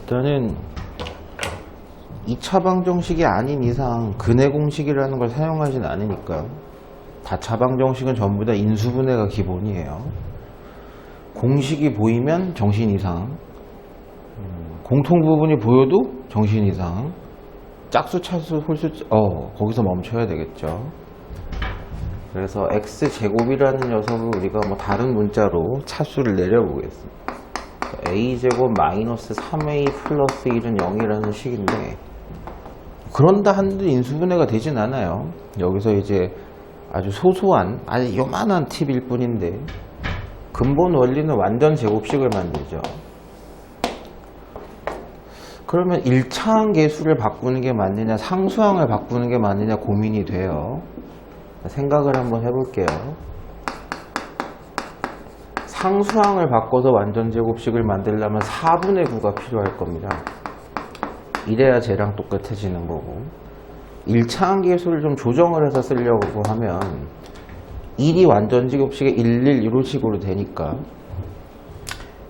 일단은 2차 방정식이 아닌 이상 근해 공식이라는 걸 사용하진 않으니까 다차 방정식은 전부 다 인수분해가 기본이에요. 공식이 보이면 정신 이상, 공통 부분이 보여도 정신 이상, 짝수, 차수, 홀수, 거기서 멈춰야 되겠죠. 그래서 x제곱이라는 녀석을 우리가 뭐 다른 문자로 차수를 내려보겠습니다. a제곱 마이너스 3a 플러스 1은 0이라는 식인데, 그런다 한들 인수분해가 되진 않아요. 여기서 이제 아주 소소한, 아주 요만한 팁일 뿐인데, 근본 원리는 완전 제곱식을 만들죠. 그러면 1차항 계수를 바꾸는 게 맞느냐, 상수항을 바꾸는 게 맞느냐 고민이 돼요. 생각을 한번 해볼게요. 상수항을 바꿔서 완전 제곱식을 만들려면 4분의 9가 필요할 겁니다. 이래야 쟤랑 똑같아지는 거고, 1차항 계수를 좀 조정을 해서 쓰려고 하면 1이 완전 제곱식에 1, 1 이런 식으로 되니까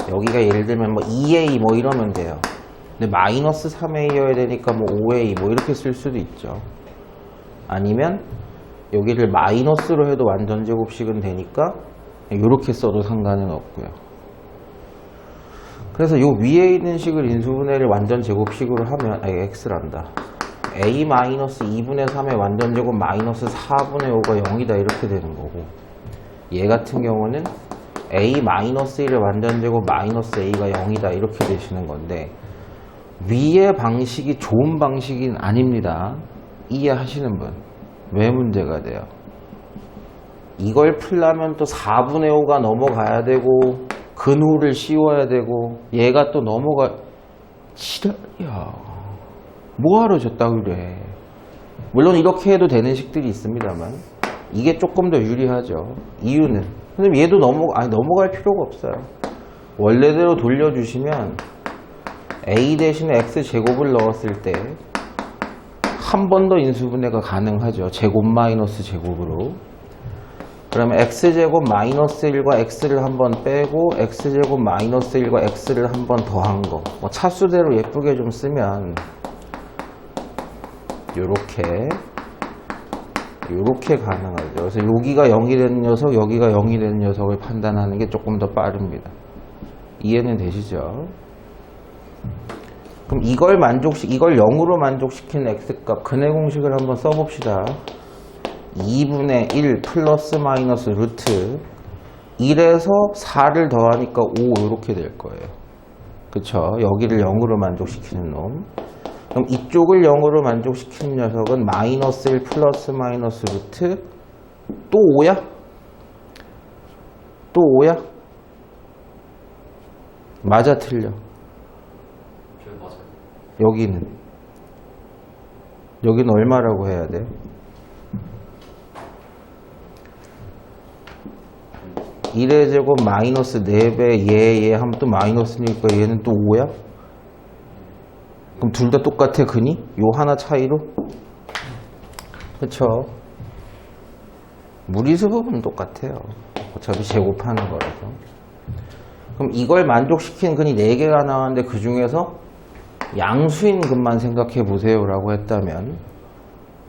여기가 예를 들면 뭐 2a 뭐 이러면 돼요. 근데 마이너스 3a여야 되니까 뭐 5a 뭐 이렇게 쓸 수도 있죠. 아니면 여기를 마이너스로 해도 완전 제곱식은 되니까 이렇게 써도 상관은 없고요. 그래서 요 위에 있는 식을 인수분해를 완전 제곱식으로 하면 x란다. a 마이너스 2분의 3의 완전 제곱 마이너스 4분의 5가 0이다 이렇게 되는 거고, 얘 같은 경우는 a 마이너스 1의 완전 제곱 마이너스 a가 0이다 이렇게 되시는 건데, 위의 방식이 좋은 방식은 아닙니다. 이해하시는 분? 왜 문제가 돼요? 이걸 풀려면 또 4분의 5가 넘어가야 되고, 근호를 씌워야 되고, 얘가 또 지랄이야. 뭐하러 줬다 그래. 물론 이렇게 해도 되는 식들이 있습니다만 이게 조금 더 유리하죠. 이유는 선생님 얘도 넘어갈 필요가 없어요. 원래대로 돌려주시면 a 대신에 x제곱을 넣었을 때 한 번 더 인수분해가 가능하죠. 제곱 마이너스 제곱으로. 그러면 x제곱 마이너스 1과 x를 한번 빼고 x제곱 마이너스 1과 x를 한 번 더한 거, 뭐 차수대로 예쁘게 좀 쓰면 요렇게 가능하죠. 그래서 여기가 0이 되는 녀석, 여기가 0이 되는 녀석을 판단하는 게 조금 더 빠릅니다. 이해는 되시죠? 그럼 이걸 0으로 만족시키는 x값, 근해 공식을 한번 써봅시다. 2분의 1 플러스 마이너스 루트 1에서 4를 더하니까 5 이렇게 될 거예요. 그쵸? 여기를 0으로 만족시키는 놈. 그럼 이쪽을 0으로 만족시키는 녀석은 마이너스 1 플러스 마이너스 루트 또 5야? 또 5야? 맞아 틀려? 여기는 얼마라고 해야 돼? 1의 제곱 마이너스 4배 얘 하면 또 마이너스니까 얘는 또 5야? 그럼 둘 다 똑같아 근이? 요 하나 차이로? 그쵸? 무리수 부분은 똑같아요. 어차피 제곱하는 거라서. 그럼 이걸 만족시키는 근이 4개가 나왔는데 그 중에서 양수인 근만 생각해 보세요 라고 했다면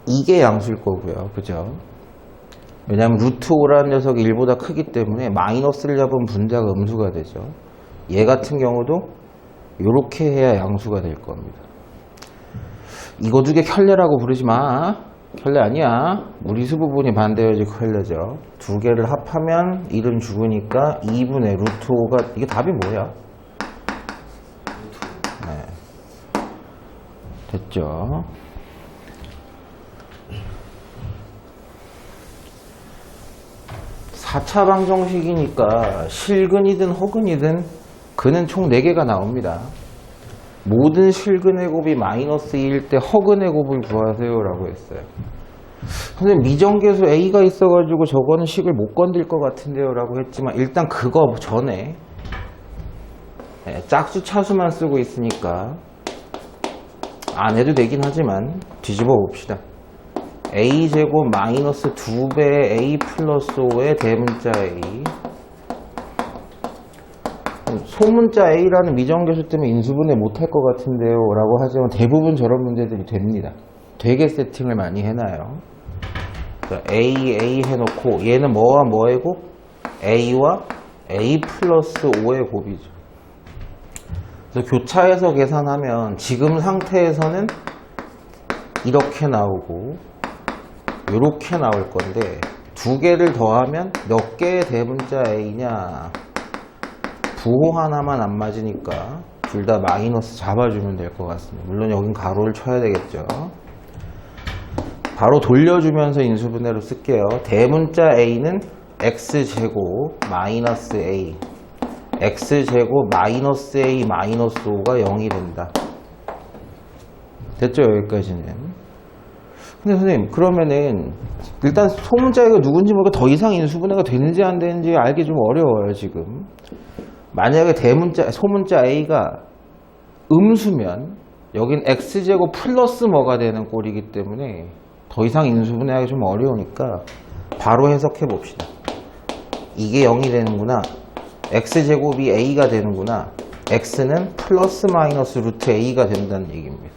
이게 양수일 거고요. 그죠? 왜냐하면 루트 5라는 녀석이 1보다 크기 때문에 마이너스를 잡은 분자가 음수가 되죠. 얘 같은 경우도 이렇게 해야 양수가 될 겁니다. 이거 두 개 켤레라고 부르지 마. 켤레 아니야. 무리수 부분이 반대여지 켤레죠. 두 개를 합하면 1은 죽으니까 2분의 루트 5가 이게 답이 뭐야? 네. 됐죠? (4차) 방정식이니까 실근이든 허근이든 근은 총 4개가 나옵니다. 모든 실근의 곱이 마이너스 2일 때 허근의 곱을 구하세요 라고 했어요. 선생님 미정계수 A가 있어가지고 저거는 식을 못 건들 것 같은데요 라고 했지만 일단 그거 전에 짝수 차수만 쓰고 있으니까 안 해도 되긴 하지만 뒤집어 봅시다. A제곱 마이너스 2배의 A 플러스 5의 대문자 A, 소문자 A라는 미정계수 때문에 인수분해 못할 것 같은데요 라고 하지만 대부분 저런 문제들이 됩니다. 되게 세팅을 많이 해놔요. A 해놓고 얘는 뭐와 뭐의 곱? A와 A 플러스 5의 곱이죠. 그래서 교차해서 계산하면 지금 상태에서는 이렇게 나오고 이렇게 나올 건데 두 개를 더하면 몇 개의 대문자 A냐? 부호 하나만 안 맞으니까 둘 다 마이너스 잡아주면 될 것 같습니다. 물론 여긴 가로를 쳐야 되겠죠. 바로 돌려주면서 인수분해로 쓸게요. 대문자 A는 X제곱 마이너스 A X제곱 마이너스 A 마이너스 5가 0이 된다. 됐죠? 여기까지는. 근데 선생님 그러면은 일단 소문자 A가 누군지 모르고 더 이상 인수분해가 되는지 안 되는지 알기 좀 어려워요 지금. 만약에 소문자 A가 음수면 여긴 X제곱 플러스 뭐가 되는 꼴이기 때문에 더 이상 인수분해하기 좀 어려우니까 바로 해석해 봅시다. 이게 0이 되는구나. X제곱이 A가 되는구나. X는 플러스 마이너스 루트 A가 된다는 얘기입니다.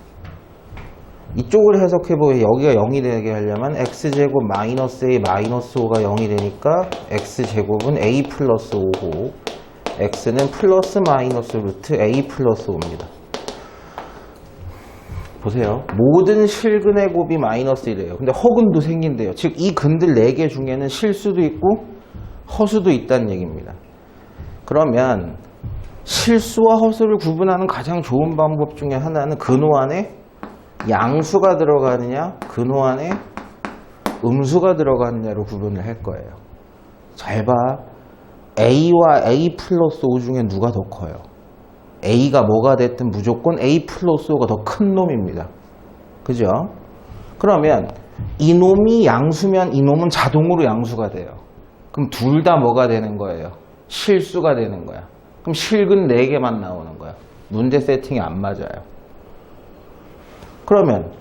이쪽을 해석해 보면 여기가 0이 되게 하려면 X제곱 마이너스 A 마이너스 5가 0이 되니까 X제곱은 A 플러스 5고 X는 플러스 마이너스 루트 A 플러스 5입니다. 보세요. 모든 실근의 곱이 마이너스 1이에요. 근데 허근도 생긴대요. 즉 이 근들 4개 중에는 실수도 있고 허수도 있다는 얘기입니다. 그러면 실수와 허수를 구분하는 가장 좋은 방법 중에 하나는 근호 안에 양수가 들어가느냐 근호 안에 음수가 들어가느냐로 구분을 할 거예요. 잘 봐. A와 A 플러스 5 중에 누가 더 커요? A가 뭐가 됐든 무조건 A 플러스 5가 더 큰 놈입니다. 그죠? 그러면 이놈이 양수면 이놈은 자동으로 양수가 돼요. 그럼 둘 다 뭐가 되는 거예요? 실수가 되는 거야. 그럼 실근 4개만 나오는 거야. 문제 세팅이 안 맞아요. 그러면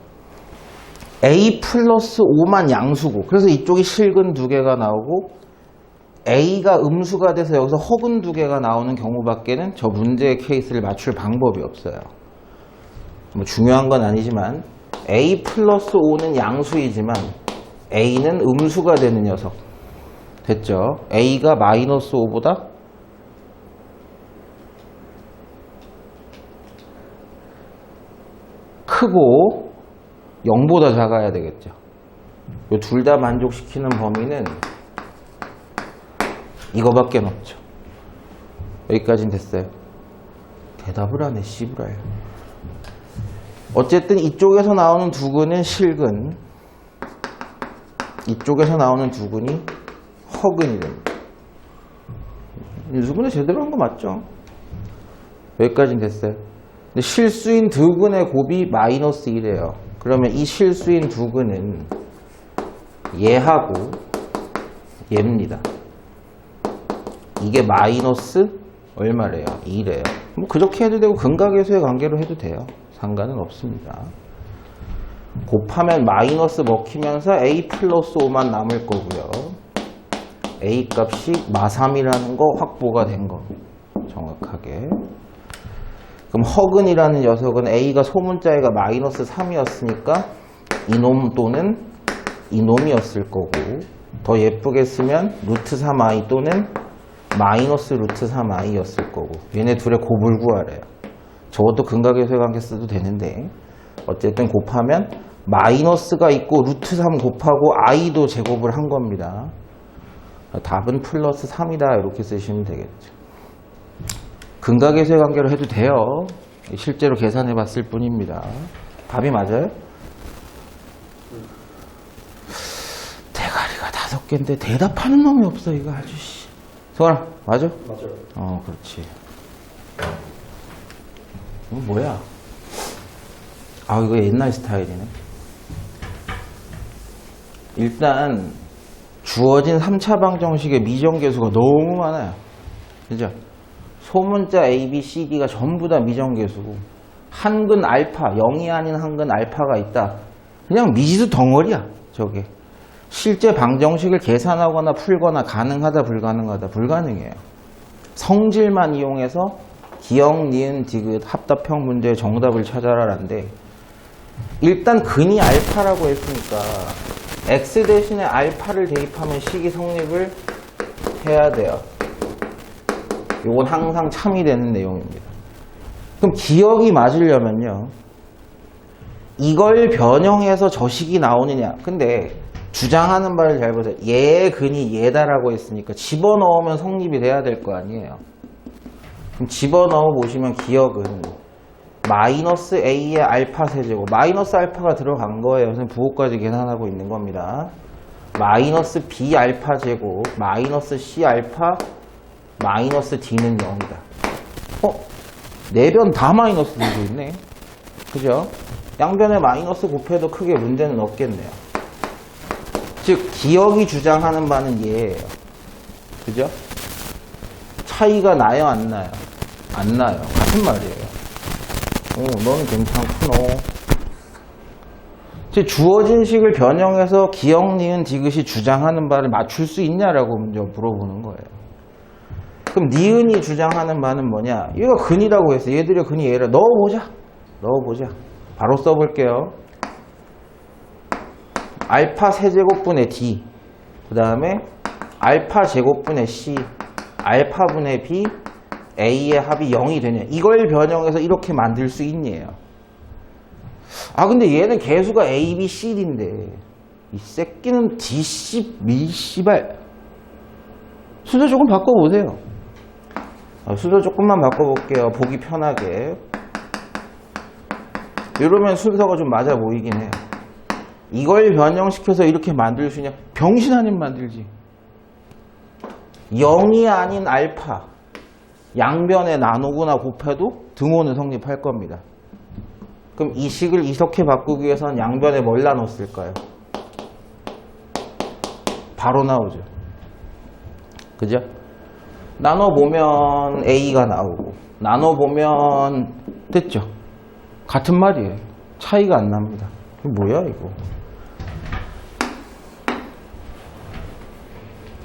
A 플러스 5만 양수고 그래서 이쪽이 실근 2개가 나오고 A가 음수가 돼서 여기서 허근 2개가 나오는 경우밖에는 저 문제의 케이스를 맞출 방법이 없어요. 뭐 중요한 건 아니지만 A 플러스 5는 양수이지만 A는 음수가 되는 녀석. 됐죠? A가 마이너스 5보다 크고 0보다 작아야 되겠죠. 이 둘 다 만족시키는 범위는 이거밖에 없죠. 여기까지는 됐어요. 대답을 안 해, 씨부라요. 어쨌든 이쪽에서 나오는 두근은 실근, 이쪽에서 나오는 두근이 허근이 됩니다. 인수분해 제대로 한 거 맞죠? 여기까지는 됐어요. 근데 실수인 두근의 곱이 마이너스 1이에요. 그러면 이 실수인 두근은 얘하고 얘입니다. 이게 마이너스 얼마래요? 2래요. 뭐 그렇게 해도 되고 근각계수의 관계로 해도 돼요. 상관은 없습니다. 곱하면 마이너스 먹히면서 A 플러스 5만 남을 거고요. A 값이 마3이라는 거 확보가 된 거. 정확하게. 그럼 허근이라는 녀석은 A가 소문자애가 마이너스 3이었으니까 이놈 또는 이놈이었을 거고 더 예쁘게 쓰면 루트 3i 또는 마이너스 루트 3i였을 거고 얘네 둘의 곱을 구하래요. 저것도 근각계수의 관계 써도 되는데 어쨌든 곱하면 마이너스가 있고 루트 3 곱하고 i도 제곱을 한 겁니다. 답은 플러스 3이다 이렇게 쓰시면 되겠죠. 근각계수의 관계로 해도 돼요. 실제로 계산해 봤을 뿐입니다. 답이 맞아요? 대가리가 5개인데 대답하는 놈이 없어 이거 아주. 성환아 맞아? 맞아요. 그렇지. 이거 뭐야? 아 이거 옛날 스타일이네. 일단 주어진 3차 방정식의 미정계수가 너무 많아요. 그죠? 소문자 A, B, C, D가 전부 다 미정계수고 한근 알파, 0이 아닌 한근 알파가 있다. 그냥 미지수 덩어리야 저게. 실제 방정식을 계산하거나 풀거나 가능하다 불가능하다 불가능해요. 성질만 이용해서 기역, 니은, 디귿 합답형 문제의 정답을 찾아라란데 일단 근이 알파라고 했으니까 x 대신에 알파를 대입하면 식이 성립을 해야 돼요. 이건 항상 참이 되는 내용입니다. 그럼 기역이 맞으려면요. 이걸 변형해서 저 식이 나오느냐. 근데 주장하는 바를 잘 보세요. 얘의 근이 얘다라고 했으니까 집어넣으면 성립이 돼야 될 거 아니에요. 그럼 집어넣어 보시면 기역은 마이너스 a의 알파 세제곱, 마이너스 알파가 들어간 거예요. 선생님 부호까지 계산하고 있는 겁니다. 마이너스 b 알파 제곱, 마이너스 c 알파, 마이너스 d는 0이다. 네 변 다 마이너스 들고 있네. 그죠? 양변에 마이너스 곱해도 크게 문제는 없겠네요. 즉 기역이 주장하는 바는 얘예요. 그죠? 차이가 나요, 안 나요? 안 나요. 같은 말이에요. 너는 괜찮구나. 즉 주어진 식을 변형해서 기역, 니은, 디귿이 주장하는 바를 맞출 수 있냐라고 먼저 물어보는 거예요. 그럼 니은이 주장하는 바는 뭐냐? 얘가 근이라고 했어. 얘들의 근이 얘라. 넣어보자. 바로 써볼게요. 알파 세제곱분의 d, 그 다음에 알파 제곱분의 c, 알파분의 b, a의 합이 0이 되냐. 이걸 변형해서 이렇게 만들 수 있니에요. 근데 얘는 개수가 a, b, c인데 이 새끼는 d, c, 밀씨발. 수도 조금 바꿔보세요. 수도 조금만 바꿔볼게요. 보기 편하게. 이러면 순서가 좀 맞아 보이긴 해요. 이걸 변형시켜서 이렇게 만들 수 있냐? 병신 아닌 만들지. 0이 아닌 알파. 양변에 나누거나 곱해도 등호는 성립할 겁니다. 그럼 이 식을 이렇게 바꾸기 위해서는 양변에 뭘 나눴을까요? 바로 나오죠. 그죠? 나눠보면 A가 나오고 나눠보면 됐죠? 같은 말이에요. 차이가 안 납니다. 이게 뭐야 이거?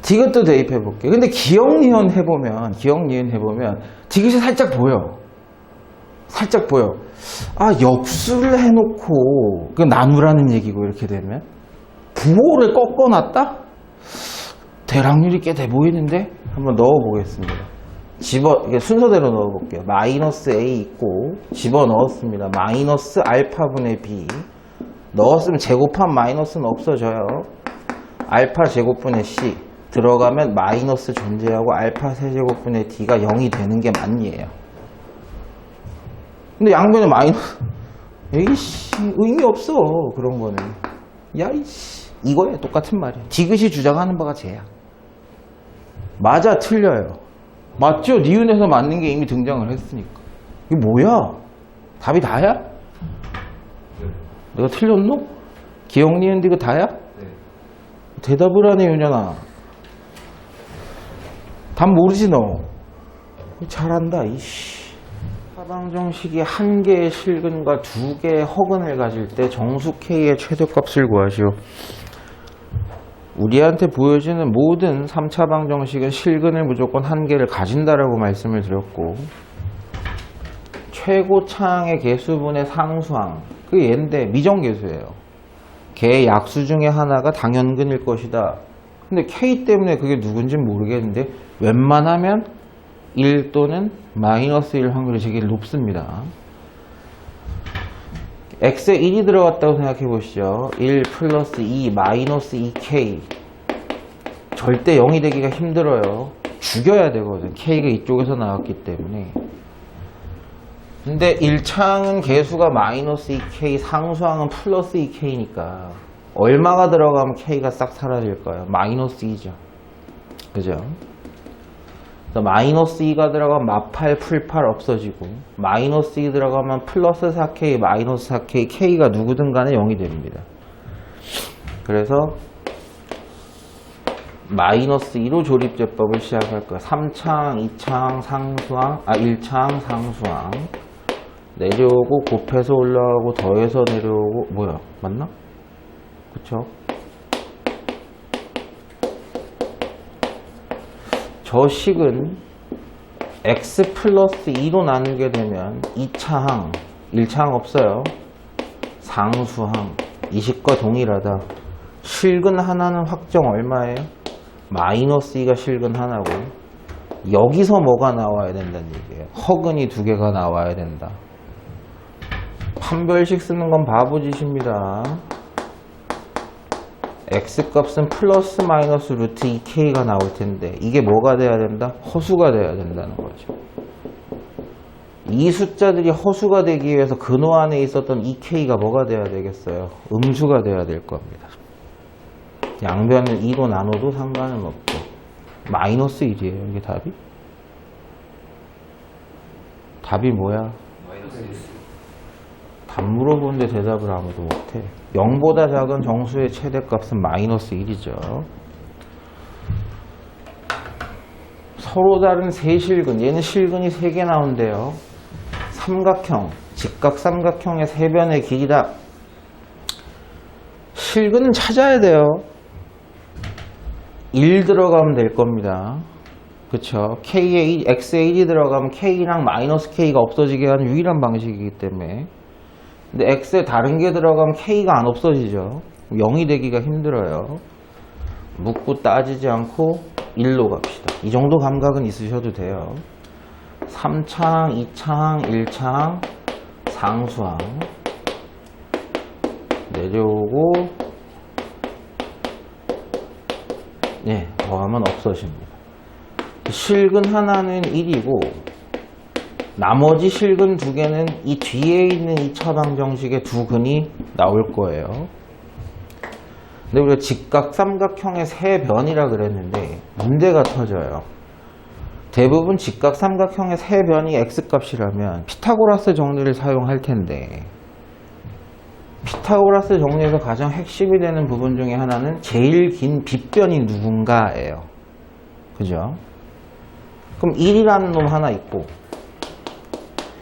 디귿도 대입해볼게요. 근데 기역, 니은 해보면 디귿이 살짝 보여. 역수를 해놓고 나누라는 얘기고 이렇게 되면 부호를 꺾어놨다? 대락률이 꽤 돼 보이는데? 한번 넣어보겠습니다. 이게 순서대로 넣어볼게요. 마이너스 a 있고 집어넣었습니다. 마이너스 알파분의 b 넣었으면 제곱한 마이너스는 없어져요. 알파 제곱분의 c 들어가면 마이너스 존재하고 알파 세제곱분의 d가 0이 되는 게 맞니에요. 근데 양변에 마이너스 에이씨 의미 없어. 그런 거는 야이씨 이거에 똑같은 말이야. 디귿이 주장하는 바가 쟤야. 맞아 틀려요. 맞죠? 니은에서 맞는 게 이미 등장을 했으니까. 이게 뭐야? 답이 다야? 내가 틀렸노? 기역, 니은, 디귿 다야? 대답을 하네 윤현아. 답 모르지 너. 잘한다 이씨. 하방정식이 한 개의 실근과 두 개의 허근을 가질 때 정수 K의 최대값을 구하시오. 우리한테 보여지는 모든 3차 방정식은 실근을 무조건 한 개를 가진다라고 말씀을 드렸고 최고차항의 개수분의 상수항 그게 얘인데 미정계수예요. 걔의 약수 중에 하나가 당연근일 것이다. 근데 K 때문에 그게 누군지는 모르겠는데 웬만하면 1 또는 마이너스 1 확률이 되게 높습니다. x에 1이 들어갔다고 생각해 보시죠. 1 플러스 2 마이너스 2k 절대 0이 되기가 힘들어요. 죽여야 되거든. k가 이쪽에서 나왔기 때문에. 근데 1차항은 개수가 마이너스 2k 상수항은 플러스 2k니까 얼마가 들어가면 k가 싹 사라질까요? 마이너스 2죠. 그죠? 마이너스 2가 들어가면 마팔, 풀팔 없어지고 마이너스 2 들어가면 플러스 4k, 마이너스 4k, k가 누구든 간에 0이 됩니다. 그래서 마이너스 2로 조립제법을 시작할 거야. 3차항, 2차항, 상수항, 1차항, 상수항 내려오고 곱해서 올라가고 더해서 내려오고 뭐야? 맞나? 그쵸? 저 식은 x 플러스 2로 나누게 되면 2차항, 1차항 없어요. 상수항, 이 식과 동일하다. 실근 하나는 확정 얼마예요? 마이너스 2가 실근 하나고, 여기서 뭐가 나와야 된다는 얘기예요. 허근이 두 개가 나와야 된다. 판별식 쓰는 건 바보짓입니다. x값은 플러스 마이너스 루트 2k가 나올 텐데 이게 뭐가 돼야 된다? 허수가 돼야 된다는 거죠. 이 숫자들이 허수가 되기 위해서 근호 안에 있었던 2k가 뭐가 돼야 되겠어요? 음수가 돼야 될 겁니다. 양변을 2로 나눠도 상관은 없고 마이너스 1이에요. 이게 답이? 답이 뭐야? 마이너스 1. 답 물어보는데 대답을 아무도 못해. 0보다 작은 정수의 최대값은 마이너스 1이죠. 서로 다른 세 실근, 얘는 실근이 3개 나온대요. 삼각형, 직각 삼각형의 세 변의 길이다. 실근은 찾아야 돼요. 1 들어가면 될 겁니다. 그쵸? K에 X에 1이 들어가면 K랑 마이너스 K가 없어지게 하는 유일한 방식이기 때문에. 근데 X에 다른 게 들어가면 K가 안 없어지죠. 0이 되기가 힘들어요. 묻고 따지지 않고 1로 갑시다. 이 정도 감각은 있으셔도 돼요. 3차항, 2차항, 1차항, 상수항. 내려오고, 네, 더하면 없어집니다. 실근 하나는 1이고, 나머지 실근 두 개는 이 뒤에 있는 2차 방정식의 두 근이 나올 거예요. 근데 우리가 직각 삼각형의 세 변이라 그랬는데 문제가 터져요. 대부분 직각 삼각형의 세 변이 x값이라면 피타고라스 정리를 사용할 텐데, 피타고라스 정리에서 가장 핵심이 되는 부분 중에 하나는 제일 긴 빗변이 누군가예요. 그죠? 그럼 1이라는 놈 하나 있고,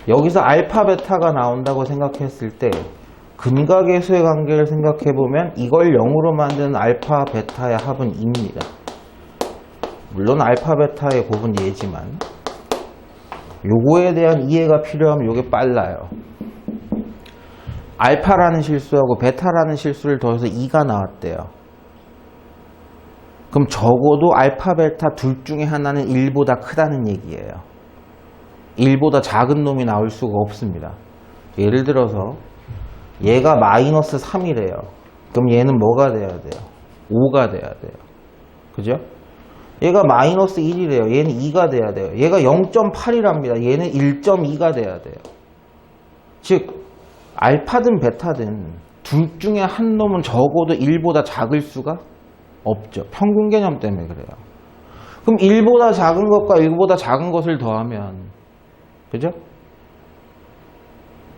여기서 알파 베타가 나온다고 생각했을 때 근각계수의 관계를 생각해보면 이걸 0으로 만드는 알파 베타의 합은 2입니다. 물론 알파 베타의 곱은 예지만 요거에 대한 이해가 필요하면 요게 빨라요. 알파라는 실수하고 베타라는 실수를 더해서 2가 나왔대요. 그럼 적어도 알파 베타 둘 중에 하나는 1보다 크다는 얘기예요. 1보다 작은 놈이 나올 수가 없습니다. 예를 들어서 얘가 마이너스 3이래요. 그럼 얘는 뭐가 돼야 돼요? 5가 돼야 돼요. 그죠? 얘가 마이너스 1이래요. 얘는 2가 돼야 돼요. 얘가 0.8이랍니다. 얘는 1.2가 돼야 돼요. 즉 알파든 베타든 둘 중에 한 놈은 적어도 1보다 작을 수가 없죠. 평균 개념 때문에 그래요. 그럼 1보다 작은 것과 1보다 작은 것을 더하면, 그죠?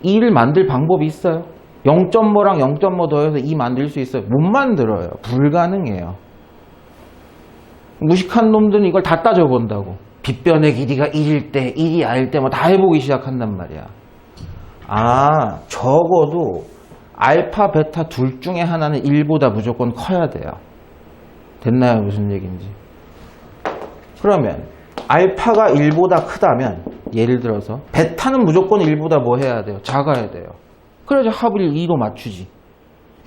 2를 만들 방법이 있어요. 0.뭐랑 0.뭐 더해서 2 만들 수 있어요? 못 만들어요. 불가능해요. 무식한 놈들은 이걸 다 따져본다고. 빗변의 길이가 1일 때, 1이 아닐 때 뭐 다 해보기 시작한단 말이야. 아, 적어도 알파, 베타 둘 중에 하나는 1보다 무조건 커야 돼요. 됐나요? 무슨 얘기인지. 그러면 알파가 1보다 크다면, 예를 들어서 베타는 무조건 1보다 뭐 해야 돼요? 작아야 돼요. 그래야지 합을 2로 맞추지.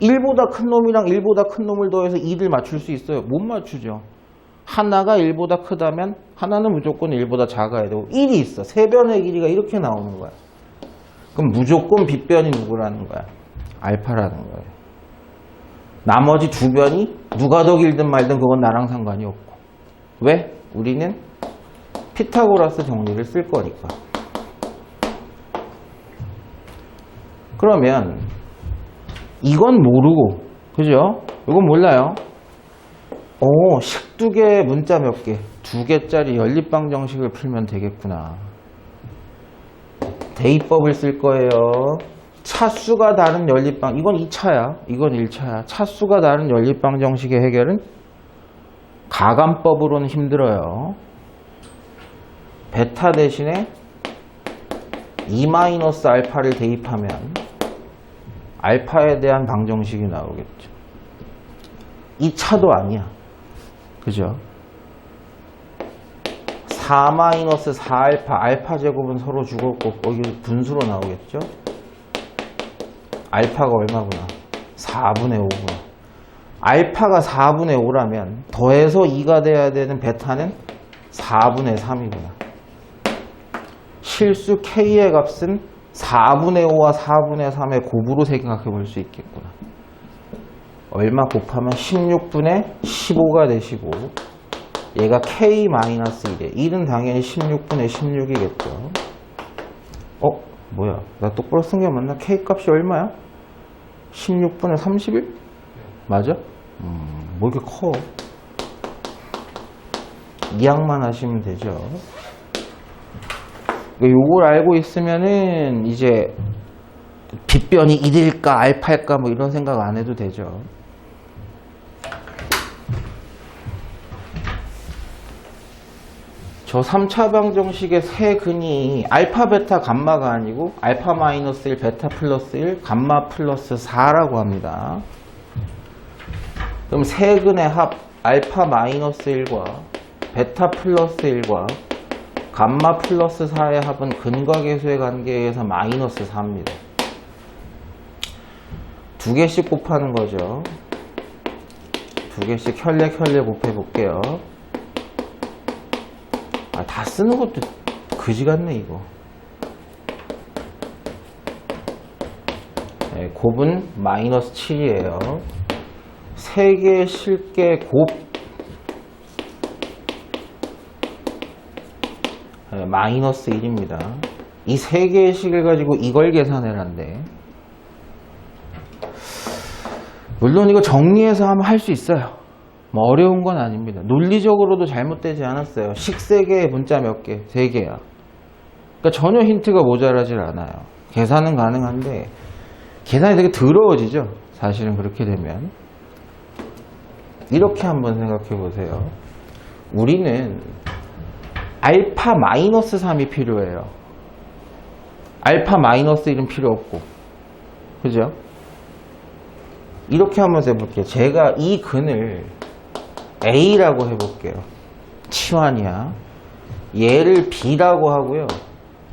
1보다 큰 놈이랑 1보다 큰 놈을 더해서 2를 맞출 수 있어요? 못 맞추죠. 하나가 1보다 크다면 하나는 무조건 1보다 작아야 되고, 1이 있어. 세 변의 길이가 이렇게 나오는 거야. 그럼 무조건 빗변이 누구라는 거야? 알파라는 거예요. 나머지 두 변이 누가 더 길든 말든 그건 나랑 상관이 없고. 왜? 우리는 피타고라스 정리를 쓸 거니까. 그러면 이건 모르고, 그죠? 이건 몰라요. 식 두 개, 문자 몇 개? 2개짜리 연립방 정식을 풀면 되겠구나. 대입법을 쓸 거예요. 차수가 다른 연립방, 이건 2차야, 이건 1차야. 차수가 다른 연립방 정식의 해결은 가감법으로는 힘들어요. 베타 대신에 2-알파를 대입하면 알파에 대한 방정식이 나오겠죠. 2차도 아니야. 그죠? 4-4알파, 알파 제곱은 서로 죽었고 여기 분수로 나오겠죠? 알파가 얼마구나? 4분의 5구나. 알파가 4분의 5라면 더해서 2가 돼야 되는 베타는 4분의 3이구나. 실수 K의 값은 4분의 5와 4분의 3의 곱으로 생각해 볼 수 있겠구나. 얼마 곱하면 16분의 15가 되시고 얘가 K-1이에요. 1은 당연히 16분의 16이겠죠. 뭐야? 나 똑바로 쓴 게 맞나? K 값이 얼마야? 16분의 31? 맞아? 뭐 이렇게 커? 이항만 하시면 되죠. 요걸 알고 있으면은 이제 빗변이 1일까 알파일까 뭐 이런 생각 안 해도 되죠. 저 3차 방정식의 세 근이 알파 베타 감마가 아니고 알파 마이너스 1 베타 플러스 1 감마 플러스 4라고 합니다. 그럼 세 근의 합 알파 마이너스 1과 베타 플러스 1과 감마 플러스 4의 합은 근과 계수의 관계에 의해서 마이너스 4입니다. 두 개씩 곱하는 거죠. 두 개씩 혈례 곱해 볼게요. 다 쓰는 것도 그지 같네 이거. 네, 곱은 마이너스 7이에요. 세 개의 실계 곱 마이너스 1입니다. 이 세 개의 식을 가지고 이걸 계산해란데 물론 이거 정리해서 하면 할 수 있어요. 뭐 어려운 건 아닙니다. 논리적으로도 잘못되지 않았어요. 식 3개에 문자 몇 개? 3개야. 그러니까 전혀 힌트가 모자라질 않아요. 계산은 가능한데 계산이 되게 더러워지죠. 사실은 그렇게 되면. 이렇게 한번 생각해 보세요. 우리는 알파 마이너스 3이 필요해요. 알파 마이너스 1은 필요 없고. 그죠? 이렇게 한번 해볼게요. 제가 이 근을 A라고 해볼게요. 치환이야. 얘를 B라고 하고요.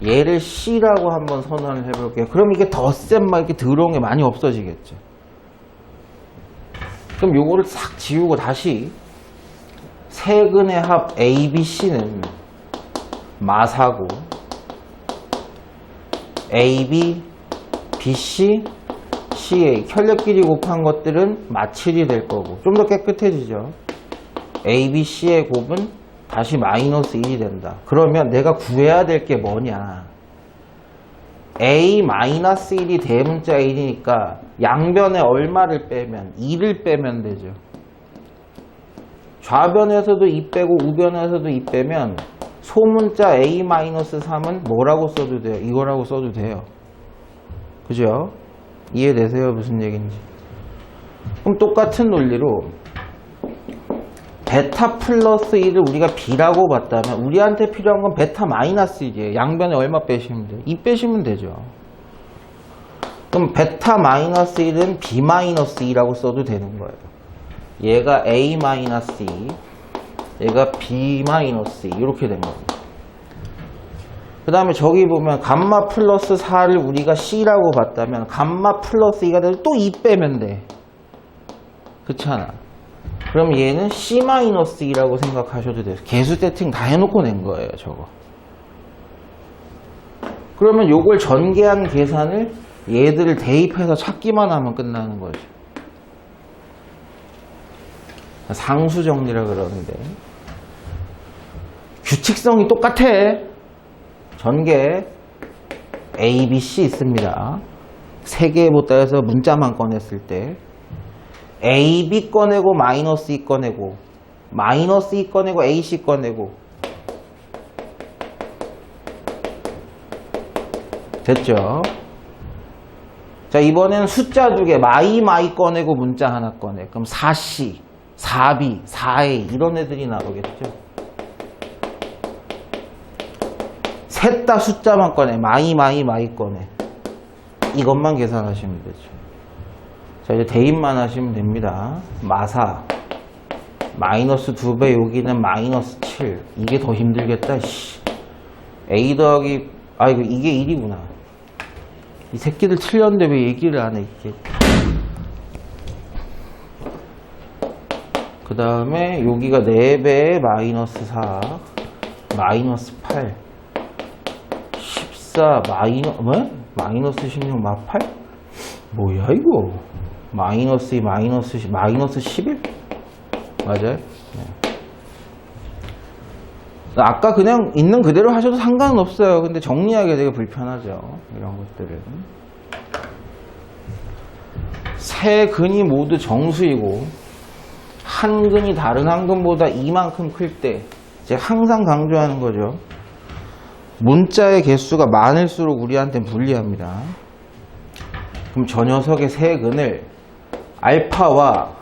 얘를 C라고 한번 선언을 해볼게요. 그럼 이게 덧셈 막 이렇게 더러운 게 많이 없어지겠죠. 그럼 요거를 싹 지우고 다시 세 근의 합 A, B, C는 마사고 A, B, B, C, CA 혈례끼리 곱한 것들은 마칠이 될 거고 좀 더 깨끗해지죠. A, B, C의 곱은 다시 마이너스 1이 된다. 그러면 내가 구해야 될 게 뭐냐? A 마이너스 1이 대문자 1이니까 양변에 얼마를 빼면 2를 빼면 되죠. 좌변에서도 2 빼고 우변에서도 2 빼면 소문자 A 마이너스 3은 뭐라고 써도 돼요? 이거라고 써도 돼요. 그죠? 이해되세요? 무슨 얘기인지. 그럼 똑같은 논리로 베타 플러스 1을 우리가 B라고 봤다면 우리한테 필요한 건 베타 마이너스 1이에요. 양변에 얼마 빼시면 돼요? 2 빼시면 되죠. 그럼 베타 마이너스 1은 B 마이너스 2라고 써도 되는 거예요. 얘가 A 마이너스 2, 얘가 B 마이너스 2 이렇게 된 겁니다. 그 다음에 저기 보면 감마 플러스 4를 우리가 C라고 봤다면 감마 플러스 2가 돼서 또 2 빼면 돼. 그렇잖아. 그럼 얘는 C-2라고 생각하셔도 돼요. 개수 세팅 다 해놓고 낸 거예요, 저거. 그러면 요걸 전개한 계산을 얘들을 대입해서 찾기만 하면 끝나는 거죠. 상수 정리라 그러는데. 규칙성이 똑같아. 전개 A, B, C 있습니다. 세 개의 보따에서 문자만 꺼냈을 때 A, B 꺼내고 마이너스 2 꺼내고 마이너스 2 꺼내고 A, C 꺼내고 됐죠? 자, 이번엔 숫자 두 개 마이 꺼내고 문자 하나 꺼내. 그럼 4C, 4B, 4A 이런 애들이 나오겠죠? 셋 다 숫자만 꺼내. 마이 꺼내. 이것만 계산하시면 되죠. 자, 이제 대입만 하시면 됩니다. 마사 마이너스 2배, 여기는 마이너스 7. 이게 더 힘들겠다. 씨. A 더하기, 이게 1이구나. 이 새끼들 틀렸는데 왜 얘기를 안 해, 이게. 그 다음에 여기가 4배에 마이너스 4, 마이너스 8, 14, 마이너스 16, 마 8? 뭐야, 이거? 마이너스 2, 마이너스 10, 마이너스 11? 맞아요? 네. 아까 그냥 있는 그대로 하셔도 상관은 없어요. 근데 정리하기 되게 불편하죠. 이런 것들은. 세 근이 모두 정수이고, 한 근이 다른 한 근보다 이만큼 클 때, 제가 항상 강조하는 거죠. 문자의 개수가 많을수록 우리한테는 불리합니다. 그럼 저 녀석의 세 근을 알파와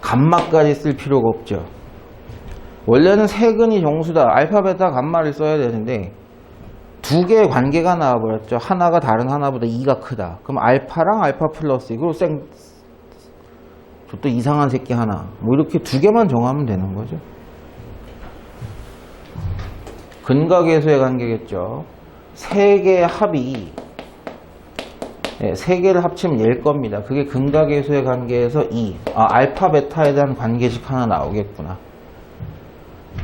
감마까지 쓸 필요가 없죠. 원래는 세 근이 정수다. 알파, 베타, 감마를 써야 되는데 두 개의 관계가 나와버렸죠. 하나가 다른 하나보다 2가 크다. 그럼 알파랑 알파 플러스, 그리고 또 이상한 새끼 하나. 뭐 이렇게 두 개만 정하면 되는 거죠. 근각계수의 관계겠죠. 세 개의 합이, 세 개를 합치면 1일 겁니다. 그게 근각계수의 관계에서 2. 알파, 베타에 대한 관계식 하나 나오겠구나.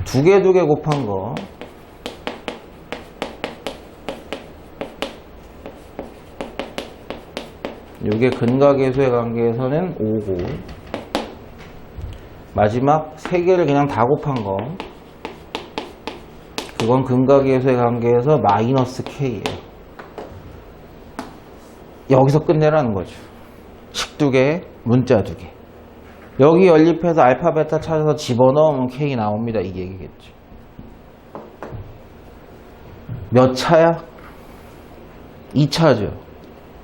두 개 곱한 거. 이게 근각계수의 관계에서는 5고, 마지막 세 개를 그냥 다 곱한 거, 그건 근각계수의 관계에서 마이너스 K예요. 여기서 끝내라는 거죠. 식 두 개, 문자 두 개. 여기 연립해서 알파, 베타 찾아서 집어넣으면 K 나옵니다. 이 얘기겠죠. 몇 차야? 2차죠.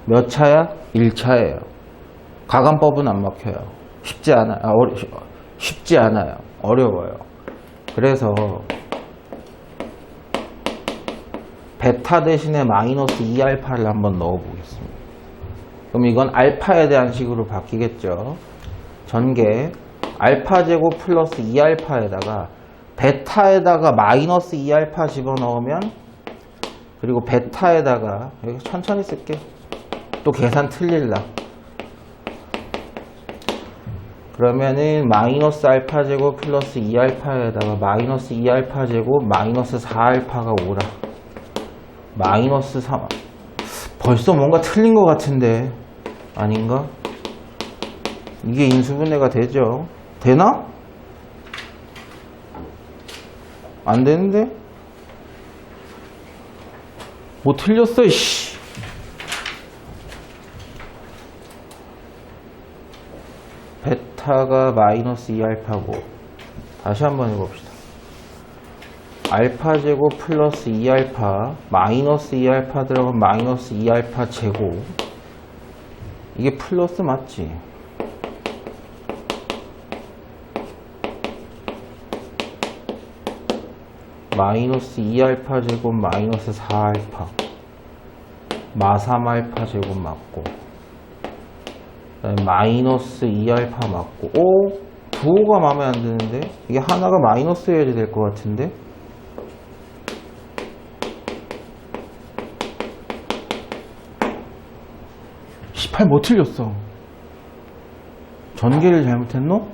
몇 차야? 1차예요. 가감법은 안 막혀요. 쉽지 않아요. 어려워요. 그래서 베타 대신에 마이너스 2알파를 한번 넣어보겠습니다. 그럼 이건 알파에 대한 식으로 바뀌겠죠. 전개 알파 제곱 플러스 2알파에다가 베타에다가 마이너스 2알파 집어넣으면, 그리고 베타에다가, 여기 천천히 쓸게. 또 계산 틀릴라. 그러면은 마이너스 알파 제곱 플러스 2알파에다가 마이너스 2알파 제곱 마이너스 4알파가 오라. 마이너스 3. 벌써 뭔가 틀린 것 같은데 아닌가? 이게 인수분해가 되죠? 되나? 안 되는데? 뭐 틀렸어, 씨. 베타가 마이너스 2알파고, 다시 한번 해봅시다. 알파 제곱 플러스 2알파, 마이너스 2알파 들어가면 마이너스 2알파 제곱. 이게 플러스 맞지? 마이너스 2알파 제곱 마이너스 4알파, 마 3알파 제곱 맞고, 마이너스 2알파 맞고. 부호가 마음에 안 드는데? 이게 하나가 마이너스여야 될 것 같은데? 뭐 틀렸어? 전개를 잘못했노?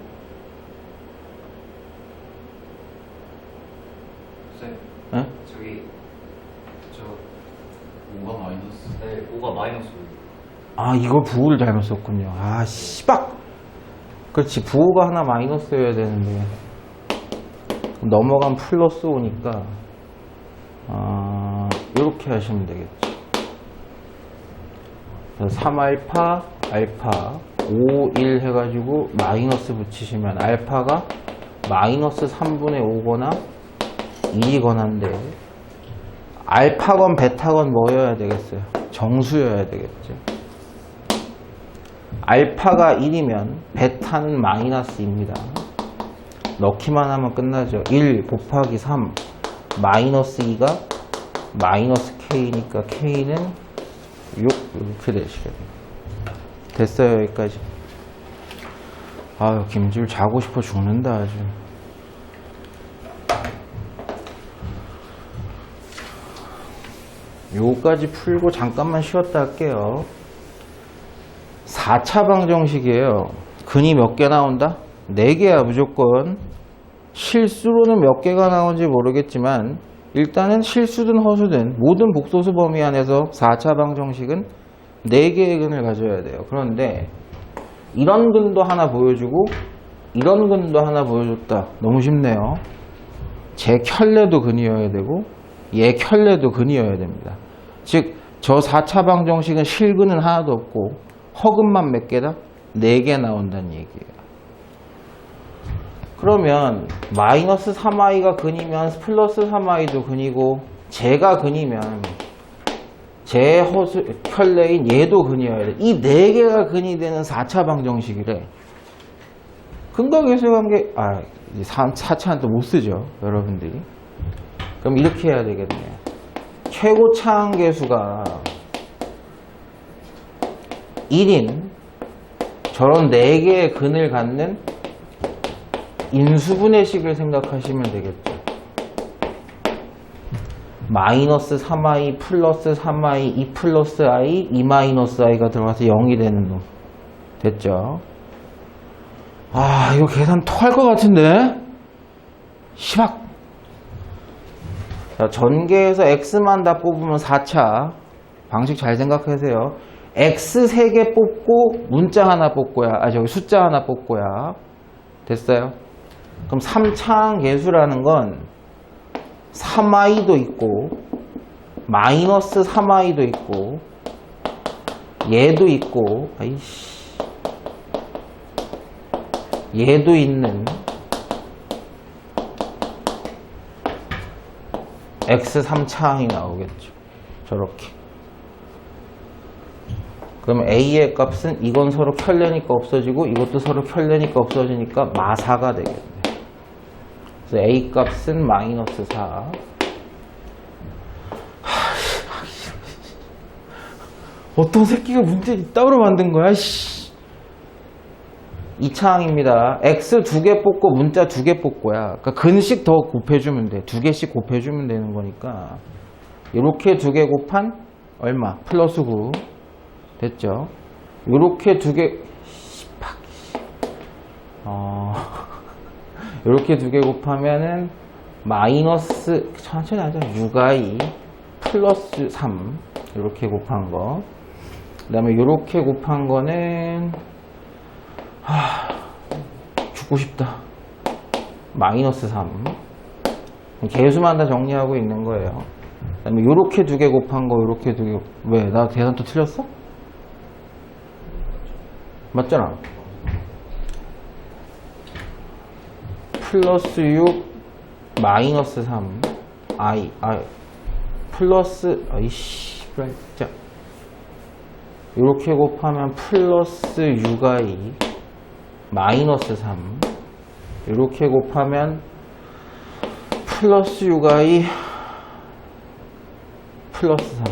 쌤, 에? 저기 5가 마이너스. 네, 5가 마이너스 5. 이거 부호를 잘못 썼군요. 씨박! 그렇지, 부호가 하나 마이너스여야 되는데 넘어간 플러스 오니까 이렇게 하시면 되겠죠. 3알파, 알파, 5, 1 해가지고 마이너스 붙이시면 알파가 마이너스 3분의 5거나 2이거나 한데, 알파건 베타건 뭐여야 되겠어요? 정수여야 되겠죠. 알파가 1이면 베타는 마이너스입니다. 넣기만 하면 끝나죠. 1 곱하기 3 마이너스 2가 마이너스 K니까 K는 이렇게 되시게 돼요. 됐어요, 여기까지. 아유, 김지율 자고 싶어 죽는다, 아주. 요거까지 풀고 잠깐만 쉬었다 할게요. 4차 방정식이에요. 근이 몇 개 나온다? 4개야, 무조건. 실수로는 몇 개가 나오는지 모르겠지만, 일단은 실수든 허수든 모든 복소수 범위 안에서 4차 방정식은 4개의 근을 가져야 돼요. 그런데, 이런 근도 하나 보여주고, 이런 근도 하나 보여줬다. 너무 쉽네요. 제 켤레도 근이어야 되고, 얘 켤레도 근이어야 됩니다. 즉, 저 4차 방정식은 실근은 하나도 없고 허근만 몇 개다? 4개 나온다는 얘기예요. 그러면 마이너스 3i가 근이면 플러스 3i도 근이고 제가 근이면 제 허수 켤레인 얘도 근이어야 돼. 이 4개가 근이 되는 4차 방정식이래. 근각계수관계 4차는 또 못 쓰죠, 여러분들이. 그럼 이렇게 해야 되겠네요. 최고차항계수가 1인 저런 4개의 근을 갖는 인수분해식을 생각하시면 되겠죠. 마이너스 3i 플러스 3i 2 플러스 i 2 마이너스 i가 들어가서 0이 되는 놈. 됐죠? 아, 이거 계산 토할 것 같은데? 시박! 자, 전개에서 x만 다 뽑으면 4차. 방식 잘 생각하세요. x 3개 뽑고 문자 하나 뽑고야. 저기 숫자 하나 뽑고야. 됐어요? 그럼 3차항 계수라는 건 3i도 있고 마이너스 3i도 있고 얘도 있고 얘도 있는 x 3차항이 나오겠죠. 저렇게. 그럼 a의 값은 이건 서로 켤레니까 없어지고 이것도 서로 켤레니까 없어지니까 마사가 되겠네. 그래서 a 값은 마이너스 4. 어떤 새끼가 문제 이따위로 만든 거야, 씨. 2차항입니다. x 2개 뽑고 문자 2개 뽑고야. 그러니까 근씩 더 곱해주면 돼. 2개씩 곱해주면 되는 거니까. 이렇게 2개 곱한 얼마? 플러스 9. 됐죠? 이렇게 2개 이렇게 2개 곱하면은 마이너스 천천히 하자. 6i 플러스 3 이렇게 곱한 거. 그 다음에 이렇게 곱한 거는 죽고 싶다. 마이너스 3. 개수만 다 정리하고 있는 거예요. 그 다음에 요렇게 2개 곱한 거, 요렇게 2개. 왜? 나 계산 또 틀렸어? 맞잖아. 플러스 6, 마이너스 3, 플러스, 자. 요렇게 곱하면 플러스 6i, 마이너스 3. 요렇게 곱하면 플러스 6i, 플러스 3.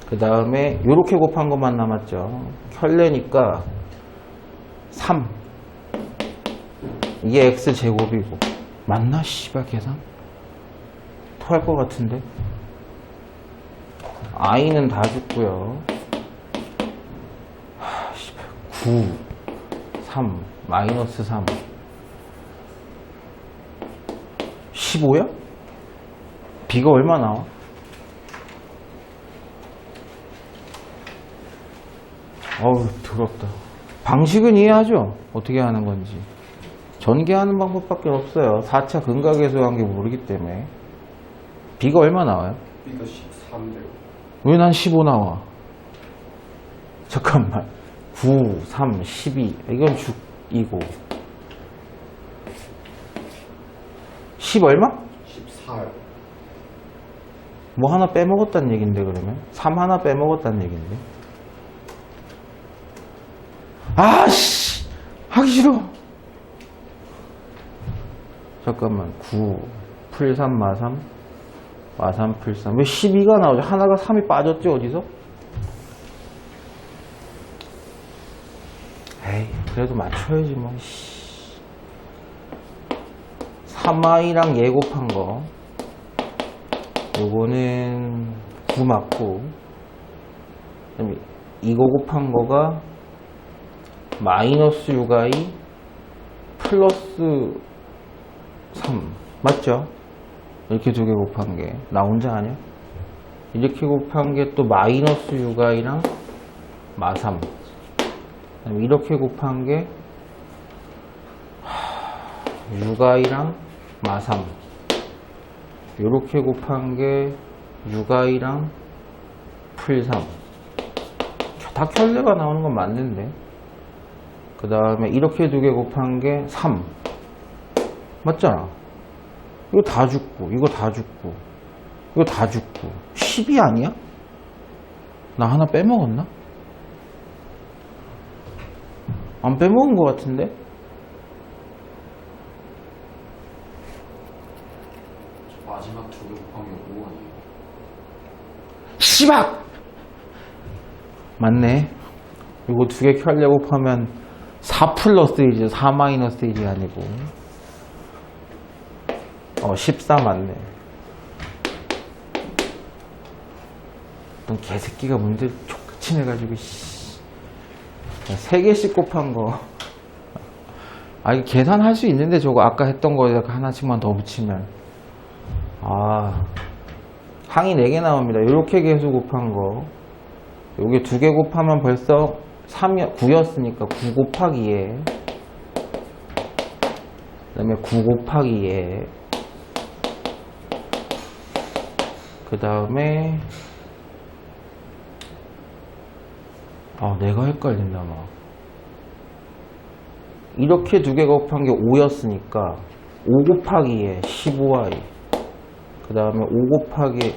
그 다음에 요렇게 곱한 것만 남았죠. 켤레니까 3. 이게 x제곱이고. 맞나? 씨발 계산? 토할 것 같은데. i는 다 죽고요. 9, 3, 마이너스 3. 15야? b가 얼마 나와? 어우, 더럽다. 방식은 이해하죠? 어떻게 하는 건지. 전개하는 방법밖에 없어요. 4차 근각계수관계 모르기 때문에. b가 얼마 나와요? B가 13대요. 왜 난 15 나와? 잠깐만. 9, 3, 12. 이건 죽이고. 10 얼마? 14요. 뭐 하나 빼먹었다는 얘긴데, 그러면? 3 하나 빼먹었다는 얘긴데. 아씨! 하기 싫어! 잠깐만. 9, 풀 3, 마 3, 마 3, 풀 3. 왜 12가 나오죠? 하나가 3이 빠졌지, 어디서? 에이, 그래도 맞춰야지 뭐. 3i랑 얘 곱한 거. 요거는 9 맞고. 그다음에 이거 곱한 거가 마이너스 6i 플러스 3. 맞죠? 이렇게 두 개 곱한 게. 나 혼자 아냐? 이렇게 곱한 게 또 마이너스 6i랑 마3. 그다음에 이렇게 곱한 게 6i랑 마3. 이렇게 곱한 게 6i랑 풀3. 다 켤레가 나오는 건 맞는데. 그 다음에 이렇게 두 개 곱한 게 3. 맞잖아. 이거 다 죽고, 이거 다 죽고, 이거 다 죽고. 10이 아니야? 나 하나 빼먹었나? 안 빼먹은 것 같은데? 마지막 두 개 곱한 게 5 아니에요? 씨박! 맞네. 이거 두 개 켤레 곱하면 4 플러스 1이죠. 4 마이너스 1이 아니고. 14 맞네. 어떤 개새끼가 문제를 족같이 내가지고, 씨. 3개씩 곱한 거. 아, 이거 계산할 수 있는데, 저거 아까 했던 거에다가 하나씩만 더 붙이면. 아. 항이 4개 나옵니다. 이렇게 계수 곱한 거. 요게 2개 곱하면 벌써 9였으니까 9 곱하기 에. 그 다음에 9 곱하기 에. 그 다음에 내가 헷갈린다 막. 이렇게 두 개 곱한 게 5였으니까 5 곱하기에 15i. 그 다음에 5 곱하기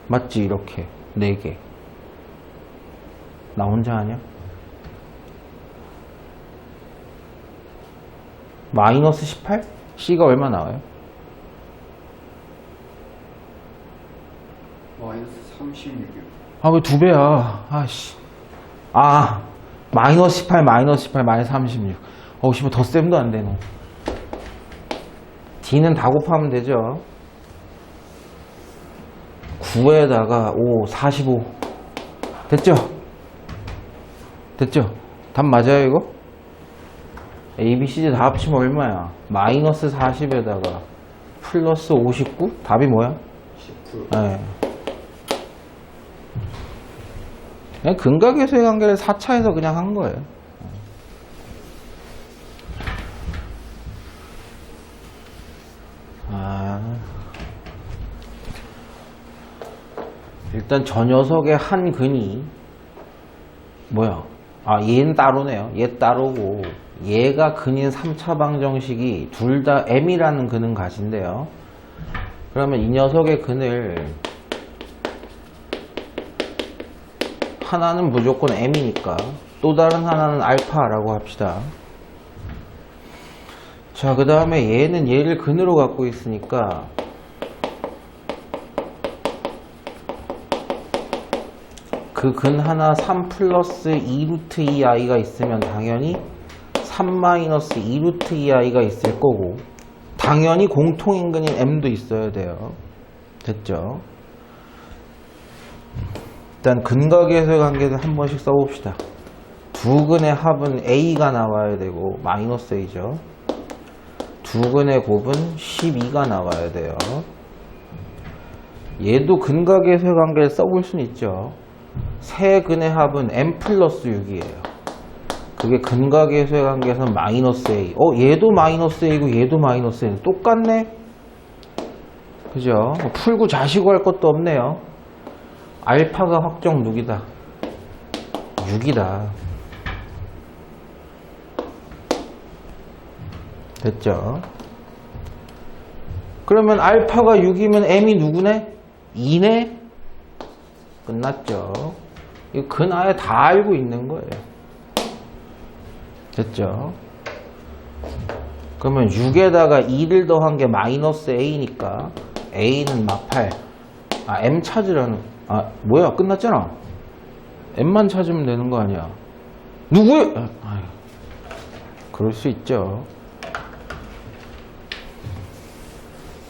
맞지? 이렇게 4개. 나 혼자 하냐? 마이너스 18? C가 얼마 나와요? 마이너스 36이요. 왜 2배야? 아씨. 마이너스 18, 마이너스 18, 마이너스 36. 씨발, 더 쌤도 안 되노. D는 다 곱하면 되죠. 9에다가 5, 45. 됐죠? 됐죠? 답 맞아요, 이거? A, B, C, D 다 합치면 얼마야? 마이너스 40에다가 플러스 59? 답이 뭐야? 10%. 네. 그냥 근각에서의 관계를 4차에서 그냥 한 거예요. 일단 저 녀석의 한 근이 뭐야? 얘는 따로네요. 얘 따로고 얘가 근인 3차 방정식이 둘 다 m이라는 근은 가진대요. 그러면 이 녀석의 근을 하나는 무조건 m이니까 또 다른 하나는 알파라고 합시다. 자, 그 다음에 얘는 얘를 근으로 갖고 있으니까 그 근 하나 3 플러스 2 루트 2i가 있으면 당연히 3 마이너스 2 루트 2i가 있을 거고 당연히 공통인근인 m도 있어야 돼요. 됐죠? 일단 근각에서의 관계를 한 번씩 써봅시다. 두 근의 합은 a가 나와야 되고 마이너스 a죠. 두 근의 곱은 12가 나와야 돼요. 얘도 근각에서의 관계를 써볼 수는 있죠. 세 근의 합은 m 플러스 6이에요. 그게 근각에서의 관계에서는 마이너스 a. 얘도 마이너스 a고 얘도 마이너스 a. 똑같네? 그죠? 풀고 자시고 할 것도 없네요. 알파가 확정 누기다. 6이다. 됐죠? 그러면 알파가 6이면 m이 누구네? 2네? 끝났죠? 이거 근 아예 다 알고 있는 거예요. 됐죠? 그러면 6에다가 2를 더한 게 마이너스 a니까 a는 막 8. m 찾으라는 뭐야? 끝났잖아. M만 찾으면 되는 거 아니야. 누구의? 아유, 그럴 수 있죠.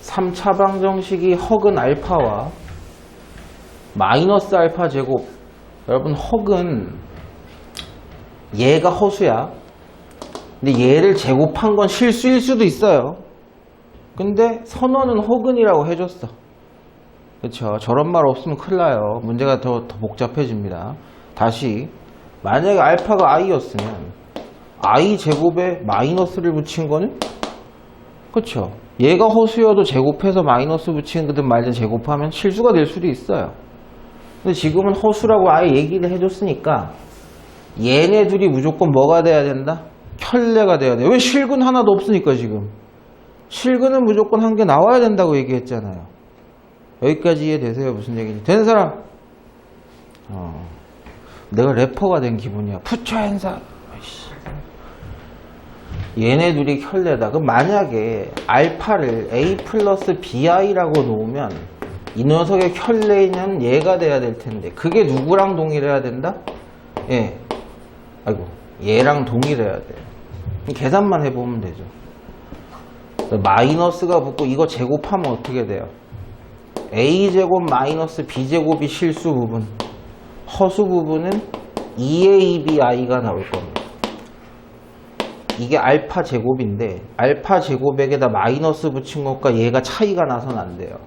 3차 방정식이 허근 알파와 마이너스 알파 제곱. 여러분, 허근 얘가 허수야. 근데 얘를 제곱한 건 실수일 수도 있어요. 근데 선언은 허근이라고 해줬어. 그쵸? 저런 말 없으면 큰일 나요. 문제가 더 복잡해집니다. 다시, 만약에 알파가 i였으면 i 제곱에 마이너스를 붙인 거는, 그쵸? 얘가 허수여도 제곱해서 마이너스 붙이는 거든 말든 제곱하면 실수가 될 수도 있어요. 근데 지금은 허수라고 아예 얘기를 해줬으니까 얘네 둘이 무조건 뭐가 돼야 된다? 켤레가 돼야 돼. 왜? 실근 하나도 없으니까. 지금 실근은 무조건 한 개 나와야 된다고 얘기했잖아요. 여기까지 이해되세요? 무슨 얘기인지. 된 사람? 내가 래퍼가 된 기분이야. 푸처 행사. 얘네 둘이 켤레다. 그럼 만약에 알파를 a 플러스 bi라고 놓으면 이 녀석의 켤레는 얘가 돼야 될 텐데, 그게 누구랑 동일해야 된다? 예. 아이고, 얘랑 동일해야 돼. 계산만 해보면 되죠. 마이너스가 붙고 이거 제곱하면 어떻게 돼요? a제곱 마이너스 b제곱이 실수 부분, 허수 부분은 2ab이가 나올 겁니다. 이게 알파 제곱인데 알파 제곱에게다 마이너스 붙인 것과 얘가 차이가 나서는 안 돼요.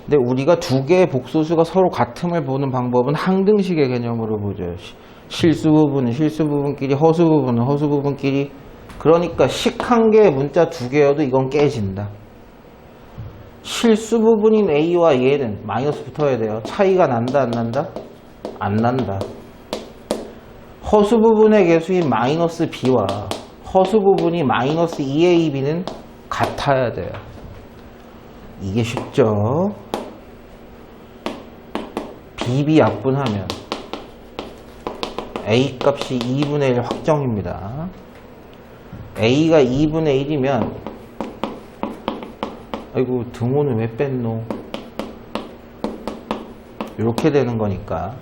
근데 우리가 두 개의 복소수가 서로 같음을 보는 방법은 항등식의 개념으로 보죠. 실수 부분은 실수 부분끼리, 허수 부분은 허수 부분끼리. 그러니까 식 한 개의 문자 두 개여도 이건 깨진다. 실수 부분인 a와 얘는 마이너스 붙어야 돼요. 차이가 난다 안 난다? 안 난다. 허수 부분의 개수인 마이너스 b와 허수 부분이 마이너스 2ab는 같아야 돼요. 이게 쉽죠? bb 약분하면 a 값이 2분의 1 확정입니다. a가 2분의 1이면 아이고, 등호는 왜 뺐노? 이렇게 되는 거니까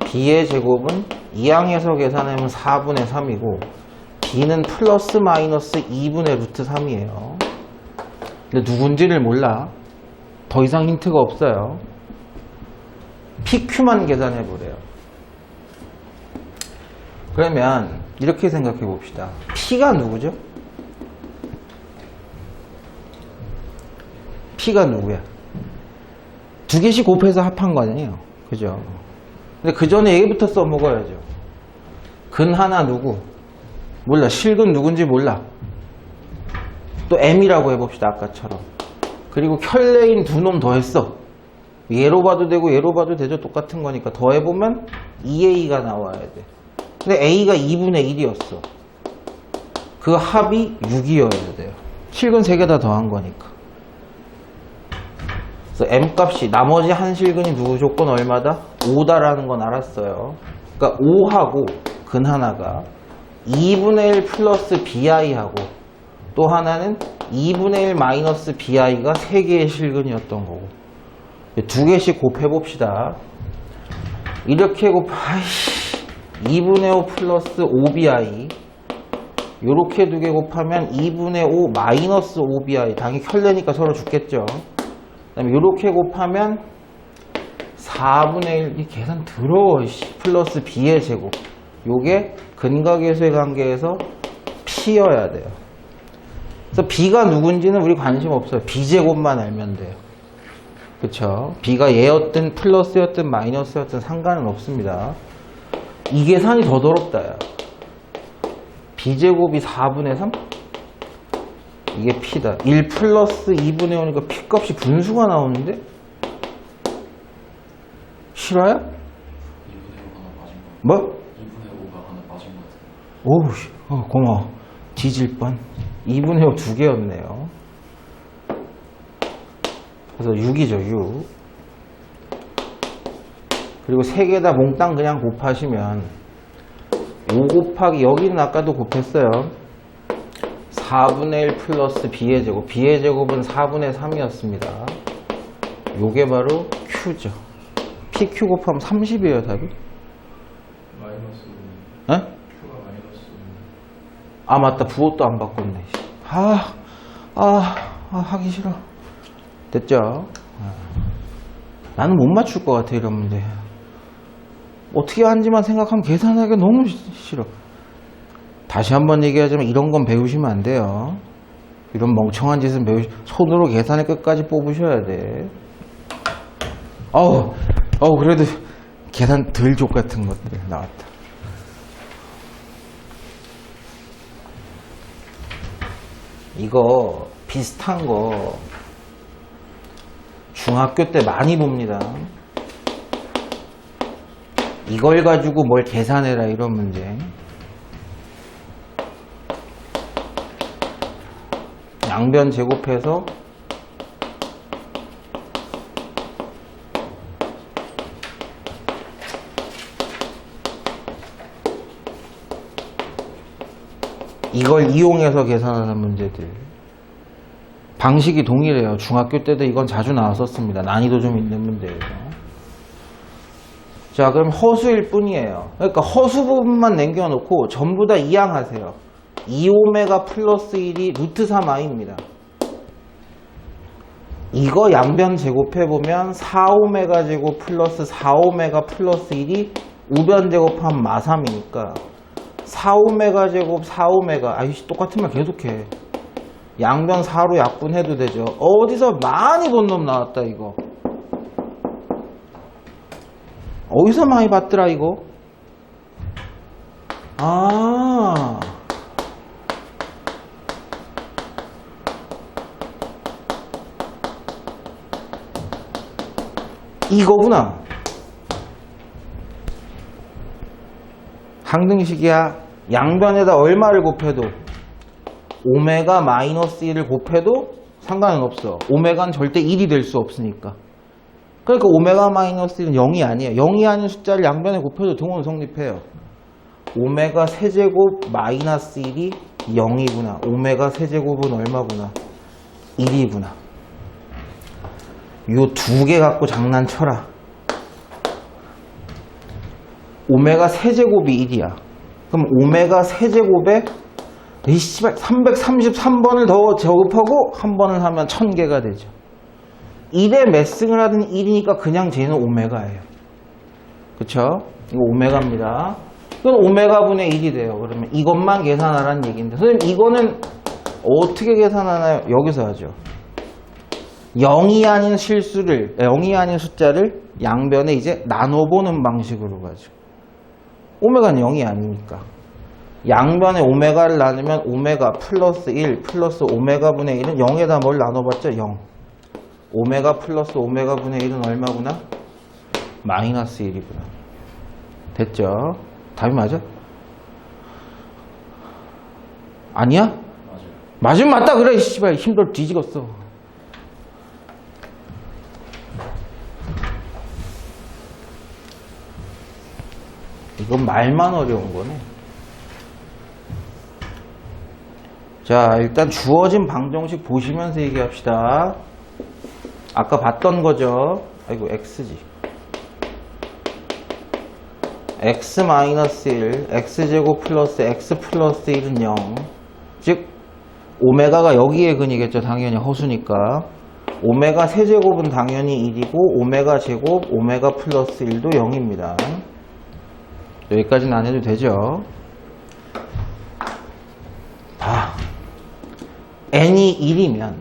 b의 제곱은 이항에서 계산하면 4분의 3이고 b는 플러스 마이너스 2분의 루트 3이에요. 근데 누군지를 몰라. 더 이상 힌트가 없어요. PQ만 계산해 보래요. 그러면 이렇게 생각해 봅시다. P가 누구죠? P가 누구야? 두 개씩 곱해서 합한 거 아니에요? 그죠? 근데 그 전에 얘부터 써먹어야죠. 근 하나 누구? 몰라. 실근 누군지 몰라. 또 M이라고 해봅시다. 아까처럼. 그리고 켤레인 두 놈 더했어. 얘로 봐도 되고 얘로 봐도 되죠. 똑같은 거니까. 더해보면 2A가 나와야 돼. 근데 A가 2분의 1이었어. 그 합이 6이어야 돼요. 실근 3개 다 더한 거니까. 그래서 M 값이 나머지 한 실근이 무조건 얼마다? 5다라는 건 알았어요. 그러니까 5하고 근 하나가 2분의 1 플러스 BI하고 또 하나는 2분의 1 마이너스 BI가 3개의 실근이었던 거고. 두 개씩 곱해봅시다. 이렇게 2분의 5 플러스 5BI 요렇게 두 개 곱하면 2분의 5 마이너스 5BI. 당연히 켤레니까 서로 죽겠죠. 그 다음에 요렇게 곱하면 4분의 1, 이 계산 더러워. 플러스 B의 제곱. 요게 근각계수의 관계에서 P여야 돼요. 그래서 B가 누군지는 우리 관심 없어요. B제곱만 알면 돼요. 그쵸? B가 얘였든 플러스였든 마이너스였든 상관은 없습니다. 이 계산이 더 더럽다. 야. B제곱이 4분의 3? 이게 P다. 1 플러스 2분의 5니까 P 값이 분수가 나오는데? 실화야? 2분의 5가 하나 빠진 거. 뭐? 2분의 5가 하나 빠진 거 같아요. 오우, 고마워. 뒤질 뻔. 2분의 5 두 개였네요. 그래서 6이죠, 6. 그리고 3개 다 몽땅 그냥 곱하시면 5 곱하기, 여기는 아까도 곱했어요. 4분의 1 플러스 B의 제곱. B의 제곱은 4분의 3이었습니다. 요게 바로 Q죠. PQ 곱하면 30이에요, 답이. 에? 아 맞다 부호도 안 바꿨네. 하기 싫어. 됐죠? 나는 못 맞출 것 같아 이런 문제. 어떻게 하는지만 생각하면 계산하기가 너무 싫어. 다시 한번 얘기하자면 이런 건 배우시면 안 돼요. 이런 멍청한 짓은 손으로 계산을 끝까지 뽑으셔야 돼. 그래도 계산 덜 족 같은 것들 나왔다. 이거 비슷한 거 중학교 때 많이 봅니다. 이걸 가지고 뭘 계산해라 이런 문제. 양변 제곱해서 이걸 이용해서 계산하는 문제들. 방식이 동일해요. 중학교 때도 이건 자주 나왔었습니다. 난이도 좀 있는 문제예요. 자, 그럼 허수일 뿐이에요. 그러니까 허수 부분만 남겨놓고 전부 다 이항하세요. 2오메가 플러스 1이 루트 3i입니다. 이거 양변 제곱해보면 4오메가 제곱 플러스 4오메가 플러스 1이 우변 제곱하면 마3이니까 4오메가 제곱 4오메가 아이씨 똑같은 말 계속해. 양변 4로 약분해도 되죠. 어디서 많이 본 놈 나왔다 이거. 어디서 많이 봤더라 이거. 이거구나. 항등식이야. 양변에다 얼마를 곱해도 오메가 마이너스 1을 곱해도 상관은 없어. 오메가는 절대 1이 될 수 없으니까. 그러니까 오메가 마이너스 1은 0이 아니에요. 0이 아닌 숫자를 양변에 곱해도 등호는 성립해요. 오메가 세제곱 마이너스 1이 0이구나. 오메가 세제곱은 얼마구나? 1이구나. 요 두 개 갖고 장난쳐라. 오메가 세제곱이 1이야. 그럼 오메가 세제곱에 333번을 더 제곱하고 한 번을 하면 1000개가 되죠. 1에 몇 승을 하든 1이니까 그냥 쟤는 오메가예요. 그쵸? 이거 오메가입니다. 이건 오메가 분의 1이 돼요. 그러면 이것만 계산하라는 얘기인데 선생님 이거는 어떻게 계산하나요? 여기서 하죠. 0이 아닌 실수를 0이 아닌 숫자를 양변에 이제 나눠보는 방식으로 가죠. 오메가는 0이 아니니까 양변에 오메가를 나누면 오메가 플러스 1 플러스 오메가 분의 1은 0에다 뭘 나눠봤죠? 0. 오메가 플러스 오메가 분의 1은 얼마구나? 마이너스 1이구나. 됐죠? 답이 맞아? 아니야? 맞아요. 맞으면 맞다 그래. 씨발 힘들 뒤지겠어. 이건 말만 어려운 거네. 자, 일단 주어진 방정식 보시면서 얘기합시다. 아까 봤던 거죠. 아이고, x지. x-1, x제곱 플러스 x 플러스 1은 0. 즉, 오메가가 여기에 근이겠죠. 당연히 허수니까. 오메가 세제곱은 당연히 1이고, 오메가 제곱, 오메가 플러스 1도 0입니다. 여기까지는 안 해도 되죠. n이 1이면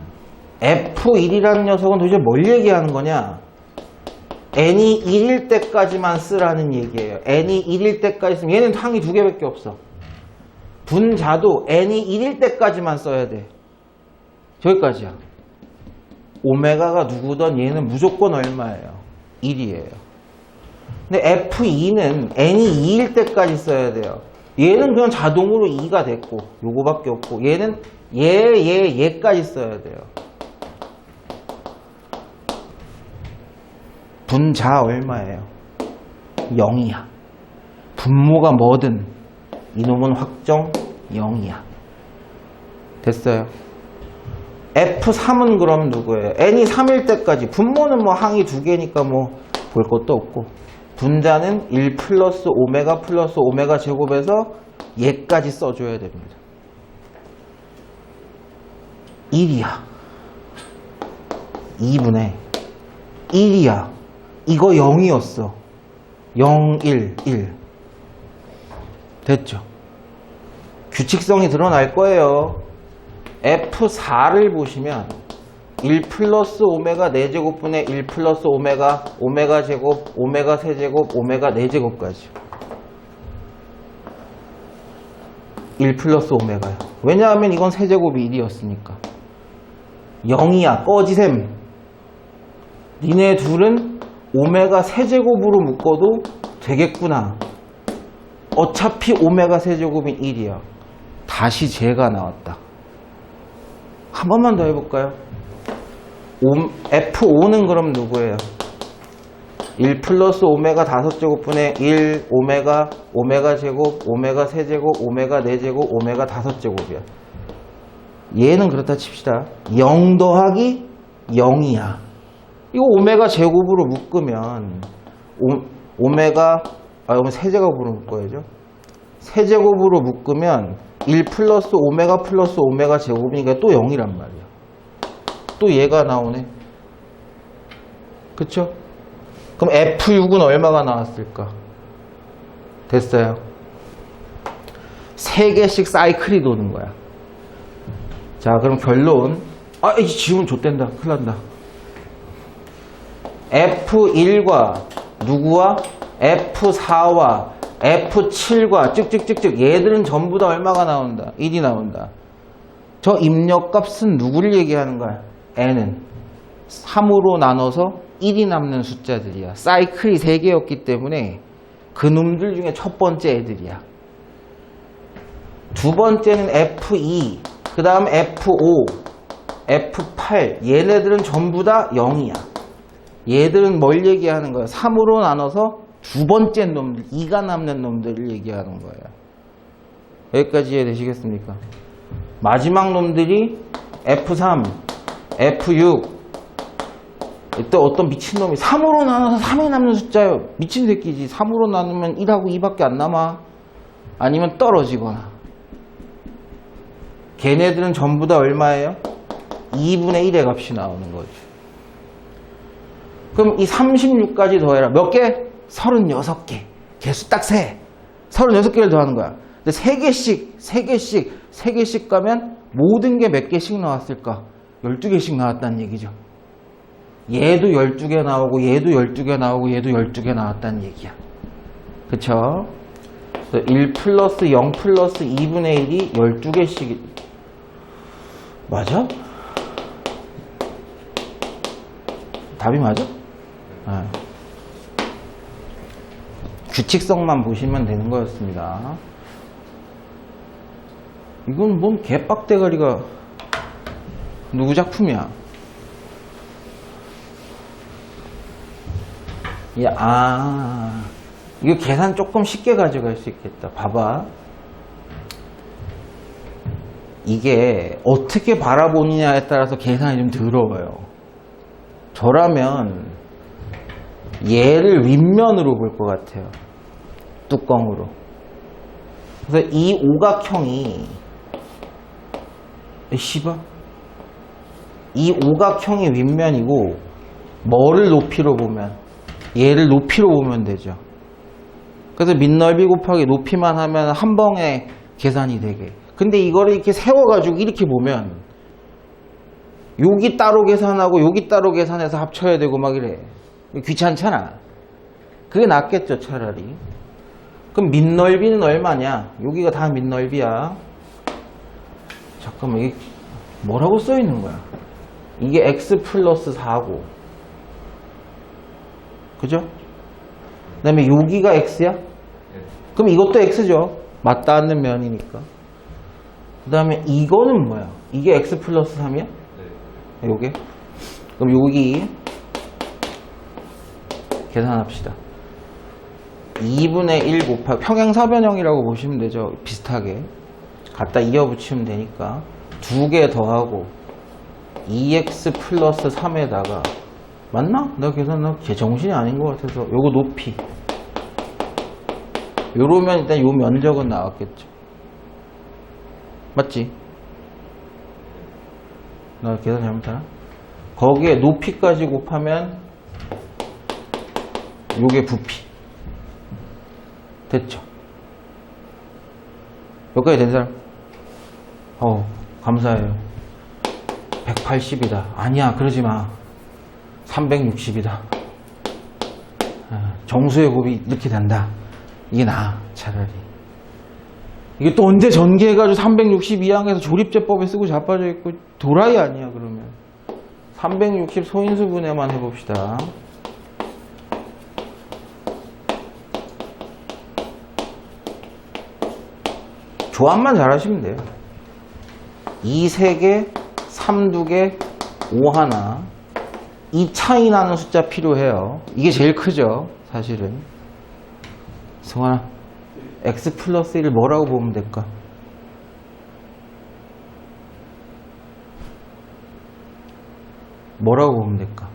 f1이라는 녀석은 도대체 뭘 얘기하는 거냐? n이 1일 때까지만 쓰라는 얘기예요. n이 1일 때까지 쓰면 얘는 항이 두 개밖에 없어. 분자도 n이 1일 때까지만 써야 돼. 저기까지야. 오메가가 누구든 얘는 무조건 얼마예요? 1이에요. 근데 f2는 n이 2일 때까지 써야 돼요. 얘는 그냥 자동으로 2가 됐고 요거밖에 없고 얘는 얘까지 써야 돼요. 분자 얼마예요? 0이야. 분모가 뭐든 이놈은 확정 0이야. 됐어요. F3은 그럼 누구예요? n이 3일 때까지. 분모는 뭐 항이 두 개니까 뭐 볼 것도 없고 분자는 1 플러스 오메가 플러스 오메가 제곱에서 얘까지 써줘야 됩니다. 1이야. 2분의 1이야. 이거 0이었어. 0, 1, 1. 됐죠? 규칙성이 드러날 거예요. F4를 보시면 1 플러스 오메가 4제곱분의 1 플러스 오메가, 오메가 제곱, 오메가 세제곱, 오메가 4제곱까지. 1 플러스 오메가요. 왜냐하면 이건 세제곱이 1이었으니까. 0이야. 꺼지셈. 니네 둘은 오메가 세제곱으로 묶어도 되겠구나. 어차피 오메가 세제곱인 1이야. 다시 제가 나왔다. 한 번만 더 해볼까요? F5는 그럼 누구예요? 1 플러스 오메가 5제곱분의 1 오메가, 오메가 제곱, 오메가 세제곱, 오메가 4제곱, 오메가 5제곱이야. 얘는 그렇다 칩시다. 0 더하기 0이야. 이거 오메가 제곱으로 묶으면 오메가 세제곱으로 묶어야죠. 세제곱으로 묶으면 1 플러스 오메가 제곱이니까 또 0이란 말이야. 또 얘가 나오네. 그쵸? 그럼 F6은 얼마가 나왔을까? 됐어요. 3개씩 사이클이 도는 거야. 자, 그럼 결론. 이 지우면 좆된다. 큰일 난다. F1과 누구와? F4와 F7과 쭉쭉쭉쭉 얘들은 전부 다 얼마가 나온다? 1이 나온다. 저 입력값은 누구를 얘기하는 거야? N은 3으로 나눠서 1이 남는 숫자들이야. 사이클이 3개였기 때문에 그놈들 중에 첫 번째 애들이야. 두 번째는 F2, 그 다음 F5, F8 얘네들은 전부 다 0이야. 얘들은 뭘 얘기하는 거야? 3으로 나눠서 두 번째 놈들, 2가 남는 놈들을 얘기하는 거예요. 여기까지 이해되시겠습니까? 마지막 놈들이 F3, F6. 또 어떤 미친놈이 3으로 나눠서 3에 남는 숫자예요. 미친 새끼지. 3으로 나누면 1하고 2밖에 안 남아. 아니면 떨어지거나. 걔네들은 전부 다 얼마예요? 2분의 1의 값이 나오는 거죠. 그럼 이 36까지 더해라. 몇 개? 36개. 개수 딱 세. 36개를 더하는 거야. 근데 3개씩 가면 모든 게 몇 개씩 나왔을까? 12개씩 나왔다는 얘기죠. 얘도 12개 나오고 얘도 12개 나오고 얘도 12개 나왔다는 얘기야. 그쵸? 1 플러스 0 플러스 2분의 1이 12개씩. 맞아? 답이 맞아? 네. 규칙성만 보시면 되는 거였습니다. 이건 뭔 개빡대가리가 누구 작품이야? 이거 계산 조금 쉽게 가져갈 수 있겠다. 봐봐. 이게 어떻게 바라보느냐에 따라서 계산이 좀 더러워요. 저라면 얘를 윗면으로 볼 것 같아요. 뚜껑으로. 그래서 이 오각형이 이 오각형이 윗면이고 뭐를 높이로 보면 얘를 높이로 보면 되죠. 그래서 밑넓이 곱하기 높이만 하면 한 번에 계산이 되게. 근데 이거를 이렇게 세워가지고 이렇게 보면 여기 따로 계산하고 여기 따로 계산해서 합쳐야 되고 막 이래. 귀찮잖아. 그게 낫겠죠, 차라리. 그럼 밑넓이는 얼마냐? 여기가 다 밑넓이야. 잠깐만, 이게 뭐라고 써 있는 거야? 이게 x 플러스 4고, 그죠? 그 다음에 여기가 x야? 그럼 이것도 x죠. 맞닿는 면이니까. 그 다음에 이거는 뭐야? 이게 x 플러스 3이야? 요게? 그럼 여기 계산합시다. 2분의 1 곱하기 평행사변형이라고 보시면 되죠. 비슷하게 갖다 이어붙이면 되니까 2개 더하고 2x 플러스 3에다가 맞나? 내가 계산 제정신이 아닌 것 같아서 요거 높이 요러면 일단 요 면적은 나왔겠죠. 맞지? 나 계산 잘못하나? 거기에 높이까지 곱하면 요게 부피. 됐죠? 여기까지 된 사람? 감사해요. 180이다. 아니야, 그러지 마. 360이다. 정수의 곱이 이렇게 된다. 이게 나아, 차라리. 이게 또 언제 전개해가지고 362항에서 조립제법에 쓰고 자빠져 있고 도라이 아니야, 그러면. 360 소인수분해만 해봅시다. 조합만 잘하시면 돼요. 2 3개, 3 2개, 5 하나. 이 차이 나는 숫자 필요해요. 이게 제일 크죠, 사실은. 승환아, x 플러스 1을 뭐라고 보면 될까? 뭐라고 보면 될까?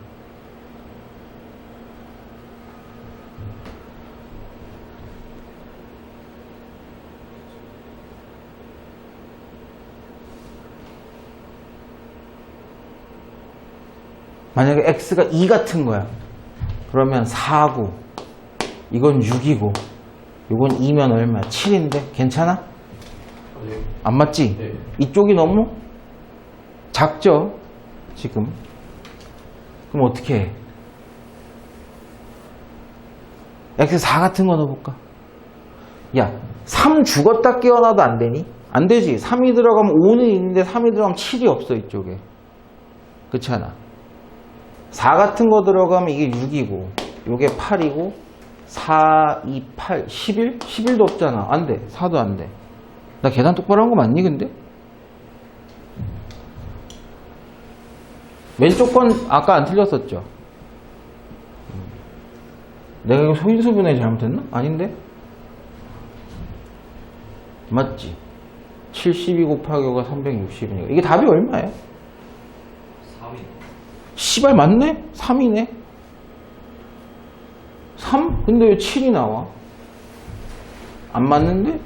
만약에 x가 2 같은 거야. 그러면 4고, 이건 6이고, 이건 2면 얼마야? 7인데? 괜찮아? 안 맞지? 네. 이쪽이 너무 작죠? 지금. 그럼 어떻게 해? x4 같은 거 넣어볼까? 야, 3 죽었다 깨어나도 안 되니? 안 되지. 3이 들어가면 5는 있는데 3이 들어가면 7이 없어, 이쪽에. 그렇지 않아? 4 같은 거 들어가면 이게 6이고, 요게 8이고, 4, 2, 8, 11? 11도 없잖아. 안 돼. 4도 안 돼. 나 계산 똑바로 한 거 맞니, 근데? 왼쪽 건 아까 안 틀렸었죠? 내가 이거 소인수분해 잘못했나? 아닌데? 맞지? 72 곱하기 5가 360이니까. 이게 답이 얼마예요? 3이. 씨발 맞네? 3이네? 3? 근데 왜 7이 나와? 안 맞는데?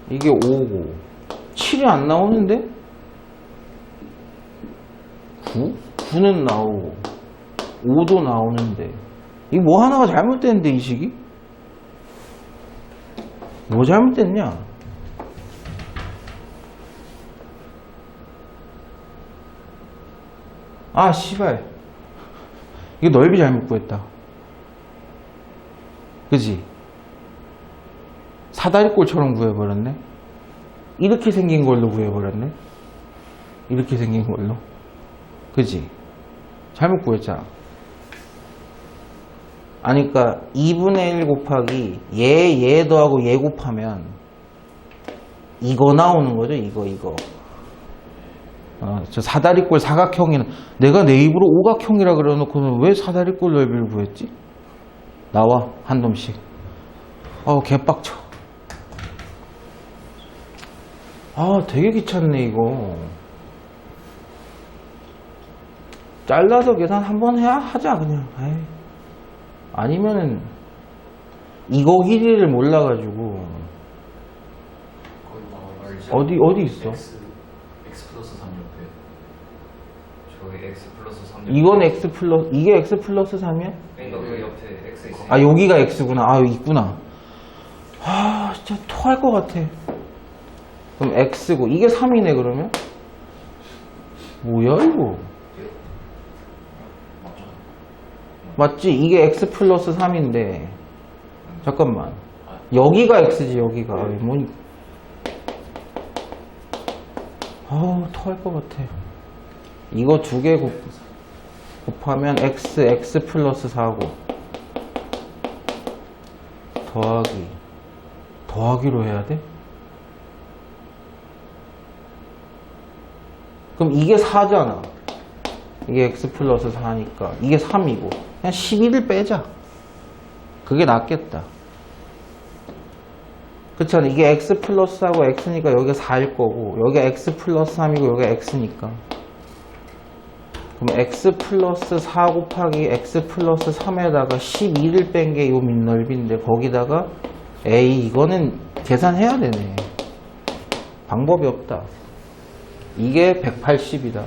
이게 5고 7이 안 나오는데? 9? 9는 나오고 5도 나오는데 이거 뭐 하나가 잘못됐는데 이 식이? 뭐 잘못됐냐? 아 씨발 이거 넓이 잘못 구했다. 그지? 사다리꼴처럼 구해버렸네. 이렇게 생긴 걸로 구해버렸네. 이렇게 생긴 걸로. 그지? 잘못 구했잖아. 아니, 그니까, 2분의 1 곱하기, 얘 더하고 얘 곱하면, 이거 나오는 거죠, 이거. 저 사다리꼴 사각형이는, 내가 내 입으로 오각형이라 그래놓고는 왜 사다리꼴 넓이를 구했지? 나와, 한 놈씩. 개빡쳐. 되게 귀찮네, 이거. 잘라서 계산 한번 하자, 그냥. 에이. 아니면은, 이거 길이를 몰라가지고. 어디 있어? X 플러스 3 옆에. 저기 x 플러스 3. 이건 x 플러스, 이게 x 플러스 3이야? 그러니까 그 옆에 x 있으니까. 여기가 x구나. 여기 있구나. 진짜 토할 것 같아. 그럼 x고, 이게 3이네, 그러면? 뭐야, 이거? 맞지? 이게 x 플러스 3인데. 잠깐만. 여기가 x지, 여기가. 토할 것 같아. 이거 두 개 곱하면 x 플러스 4고. 더하기로 해야 돼? 그럼 이게 4잖아. 이게 x 플러스 4니까. 이게 3이고. 그냥 12를 빼자. 그게 낫겠다. 그렇잖아. 이게 x 플러스 4고 x니까 여기가 4일 거고, 여기가 x 플러스 3이고 여기가 x니까. 그럼 x 플러스 4 곱하기 x 플러스 3에다가 12를 뺀 게 요 밑넓이인데 거기다가 a 이거는 계산해야 되네. 방법이 없다. 이게 180이다.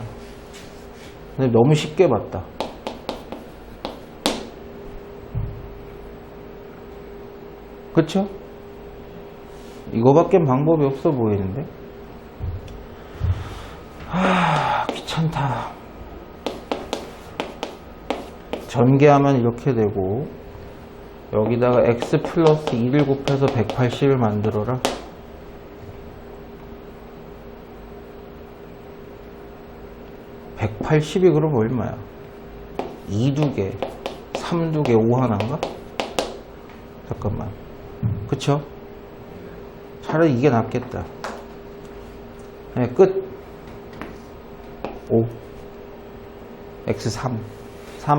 근데 너무 쉽게 봤다. 그쵸? 이거밖엔 방법이 없어 보이는데? 귀찮다. 전개하면 이렇게 되고 여기다가 x 플러스 2를 곱해서 180을 만들어라. (180이) 그럼 얼마야? 2 두 개, 3 두 개, 5 하나인가? 잠깐만. 그쵸? 차라리 이게 낫겠다. 네, 끝. 5 x 3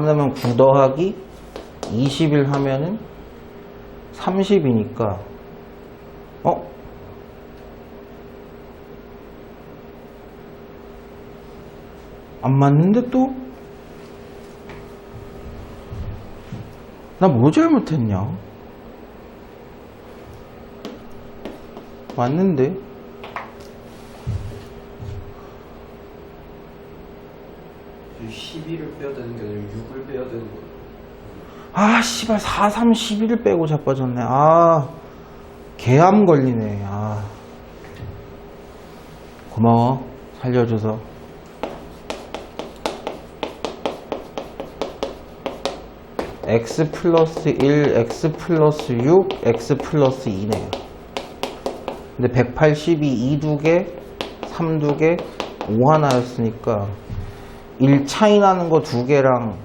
넣으면 9 더하기 21 하면은 30이니까 안 맞는데 또? 나 뭐 잘못했냐? 맞는데? 저 12를 빼야 되는 게 아니라 6을 빼야 되는 거예요. 아, 씨발, 4, 3, 11을 빼고 자빠졌네. 아, 개암 걸리네. 아. 고마워. 살려줘서. x 플러스 1, x 플러스 6, x 플러스 2네요. 근데 180이 2 두 개, 3 두 개, 5 하나였으니까 1 차이 나는 거 두 개랑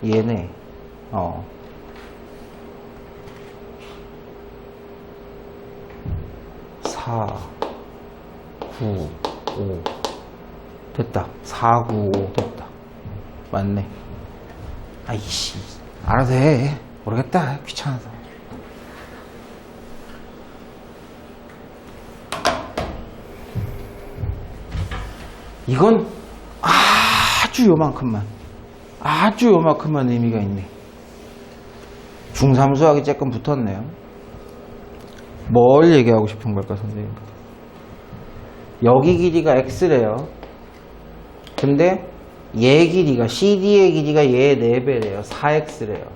얘네. 4, 9, 5 됐다. 4, 9, 5 됐다. 맞네. 아이씨, 알아서 해. 모르겠다. 귀찮아서. 이건 아주 요만큼만 의미가 있네. 중3 수학이 조금 붙었네요. 뭘 얘기하고 싶은 걸까, 선생님? 여기 길이가 x래요. 근데 얘 길이가, CD의 길이가 얘의 4배래요. 4x래요.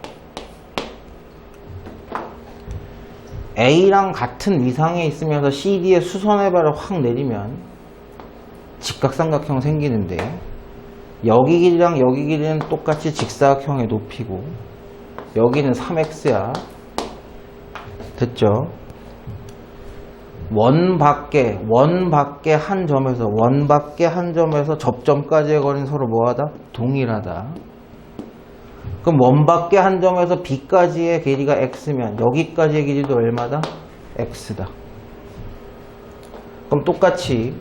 A랑 같은 위상에 있으면서 CD의 수선의 발을 확 내리면 직각삼각형 생기는데, 여기 길이랑 여기 길이는 똑같이 직사각형의 높이고 여기는 3x야. 됐죠? 원 밖에 한 점에서 접점까지의 거리는 서로 뭐하다? 동일하다. 그럼 원 밖에 한 점에서 B까지의 길이가 x면 여기까지의 길이도 얼마다? x다. 그럼 똑같이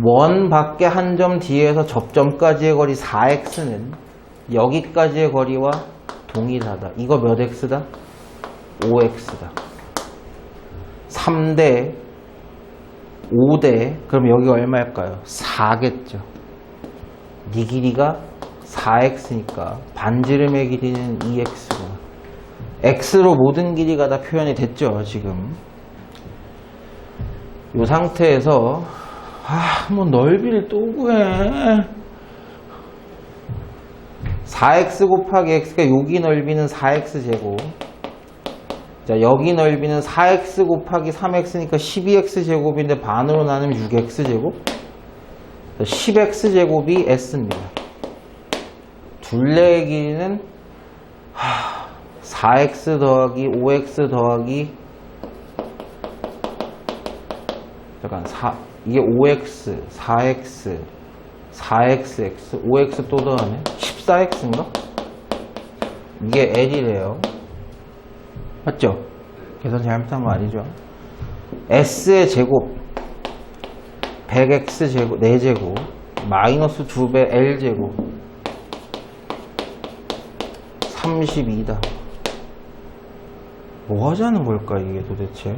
원 밖에 한 점 뒤에서 접점까지의 거리 4x는 여기까지의 거리와 동일하다. 이거 몇 x다? 5x다. 3대 5대 그럼 여기가 얼마일까요? 4겠죠. 네 길이가 4x니까 반지름의 길이는 2x고 x로 모든 길이가 다 표현이 됐죠. 지금 이 상태에서 뭐 넓이를 또 구해. 4x 곱하기 x가 여기 넓이는 4x제곱. 자, 여기 넓이는 4x 곱하기 3x니까 12x제곱인데 반으로 나누면 6x제곱. 10x제곱이 s입니다. 둘레의 길이는 4x 더하기 5x 더하기 이게 5x, 4x, 4xx, 5x 또 더하네. 14x인가? 이게 L이래요. 맞죠? 계산 잘못한 거 아니죠? S의 제곱 100x 제곱 4제곱 마이너스 2배 L제곱 32다. 뭐 하자는 걸까 이게 도대체?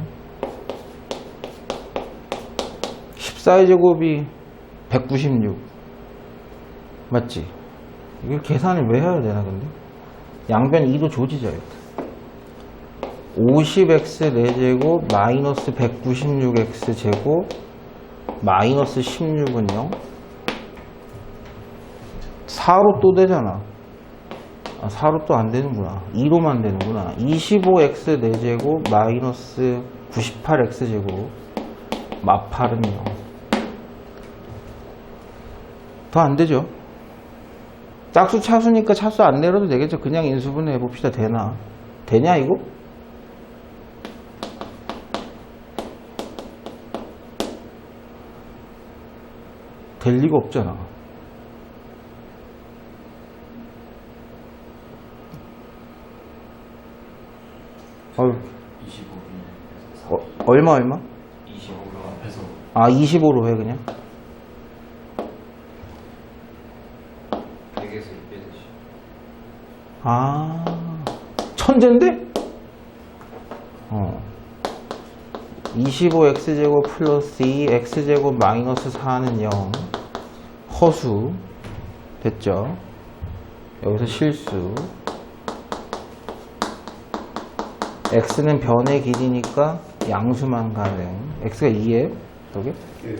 14의 제곱이 196 맞지? 이걸 계산을 왜 해야 되나 근데? 양변 2도 조지자 이렇게. 50x 4제곱 마이너스 196x 제곱 마이너스 16은 0. 4로 또 되잖아. 아, 4로 또 안 되는구나. 2로만 되는구나. 25x 4제곱 마이너스 98x 제곱 마8은 0. 더 안 되죠. 짝수 차수니까 차수 안 내려도 되겠죠. 그냥 인수분해 해봅시다. 되나? 되냐 이거? 될 리가 없잖아. 어휴, 25분 얼마? 25분 앞에서 아, 25로 해 그냥. 100에서 2 빼듯이. 아, 천재인데? 25x제곱 플러스 2x제곱 마이너스 4는 0. 허수. 됐죠? 여기서 실수. x는 변의 길이니까 양수만 가능. x가 2예요? 여기? 예.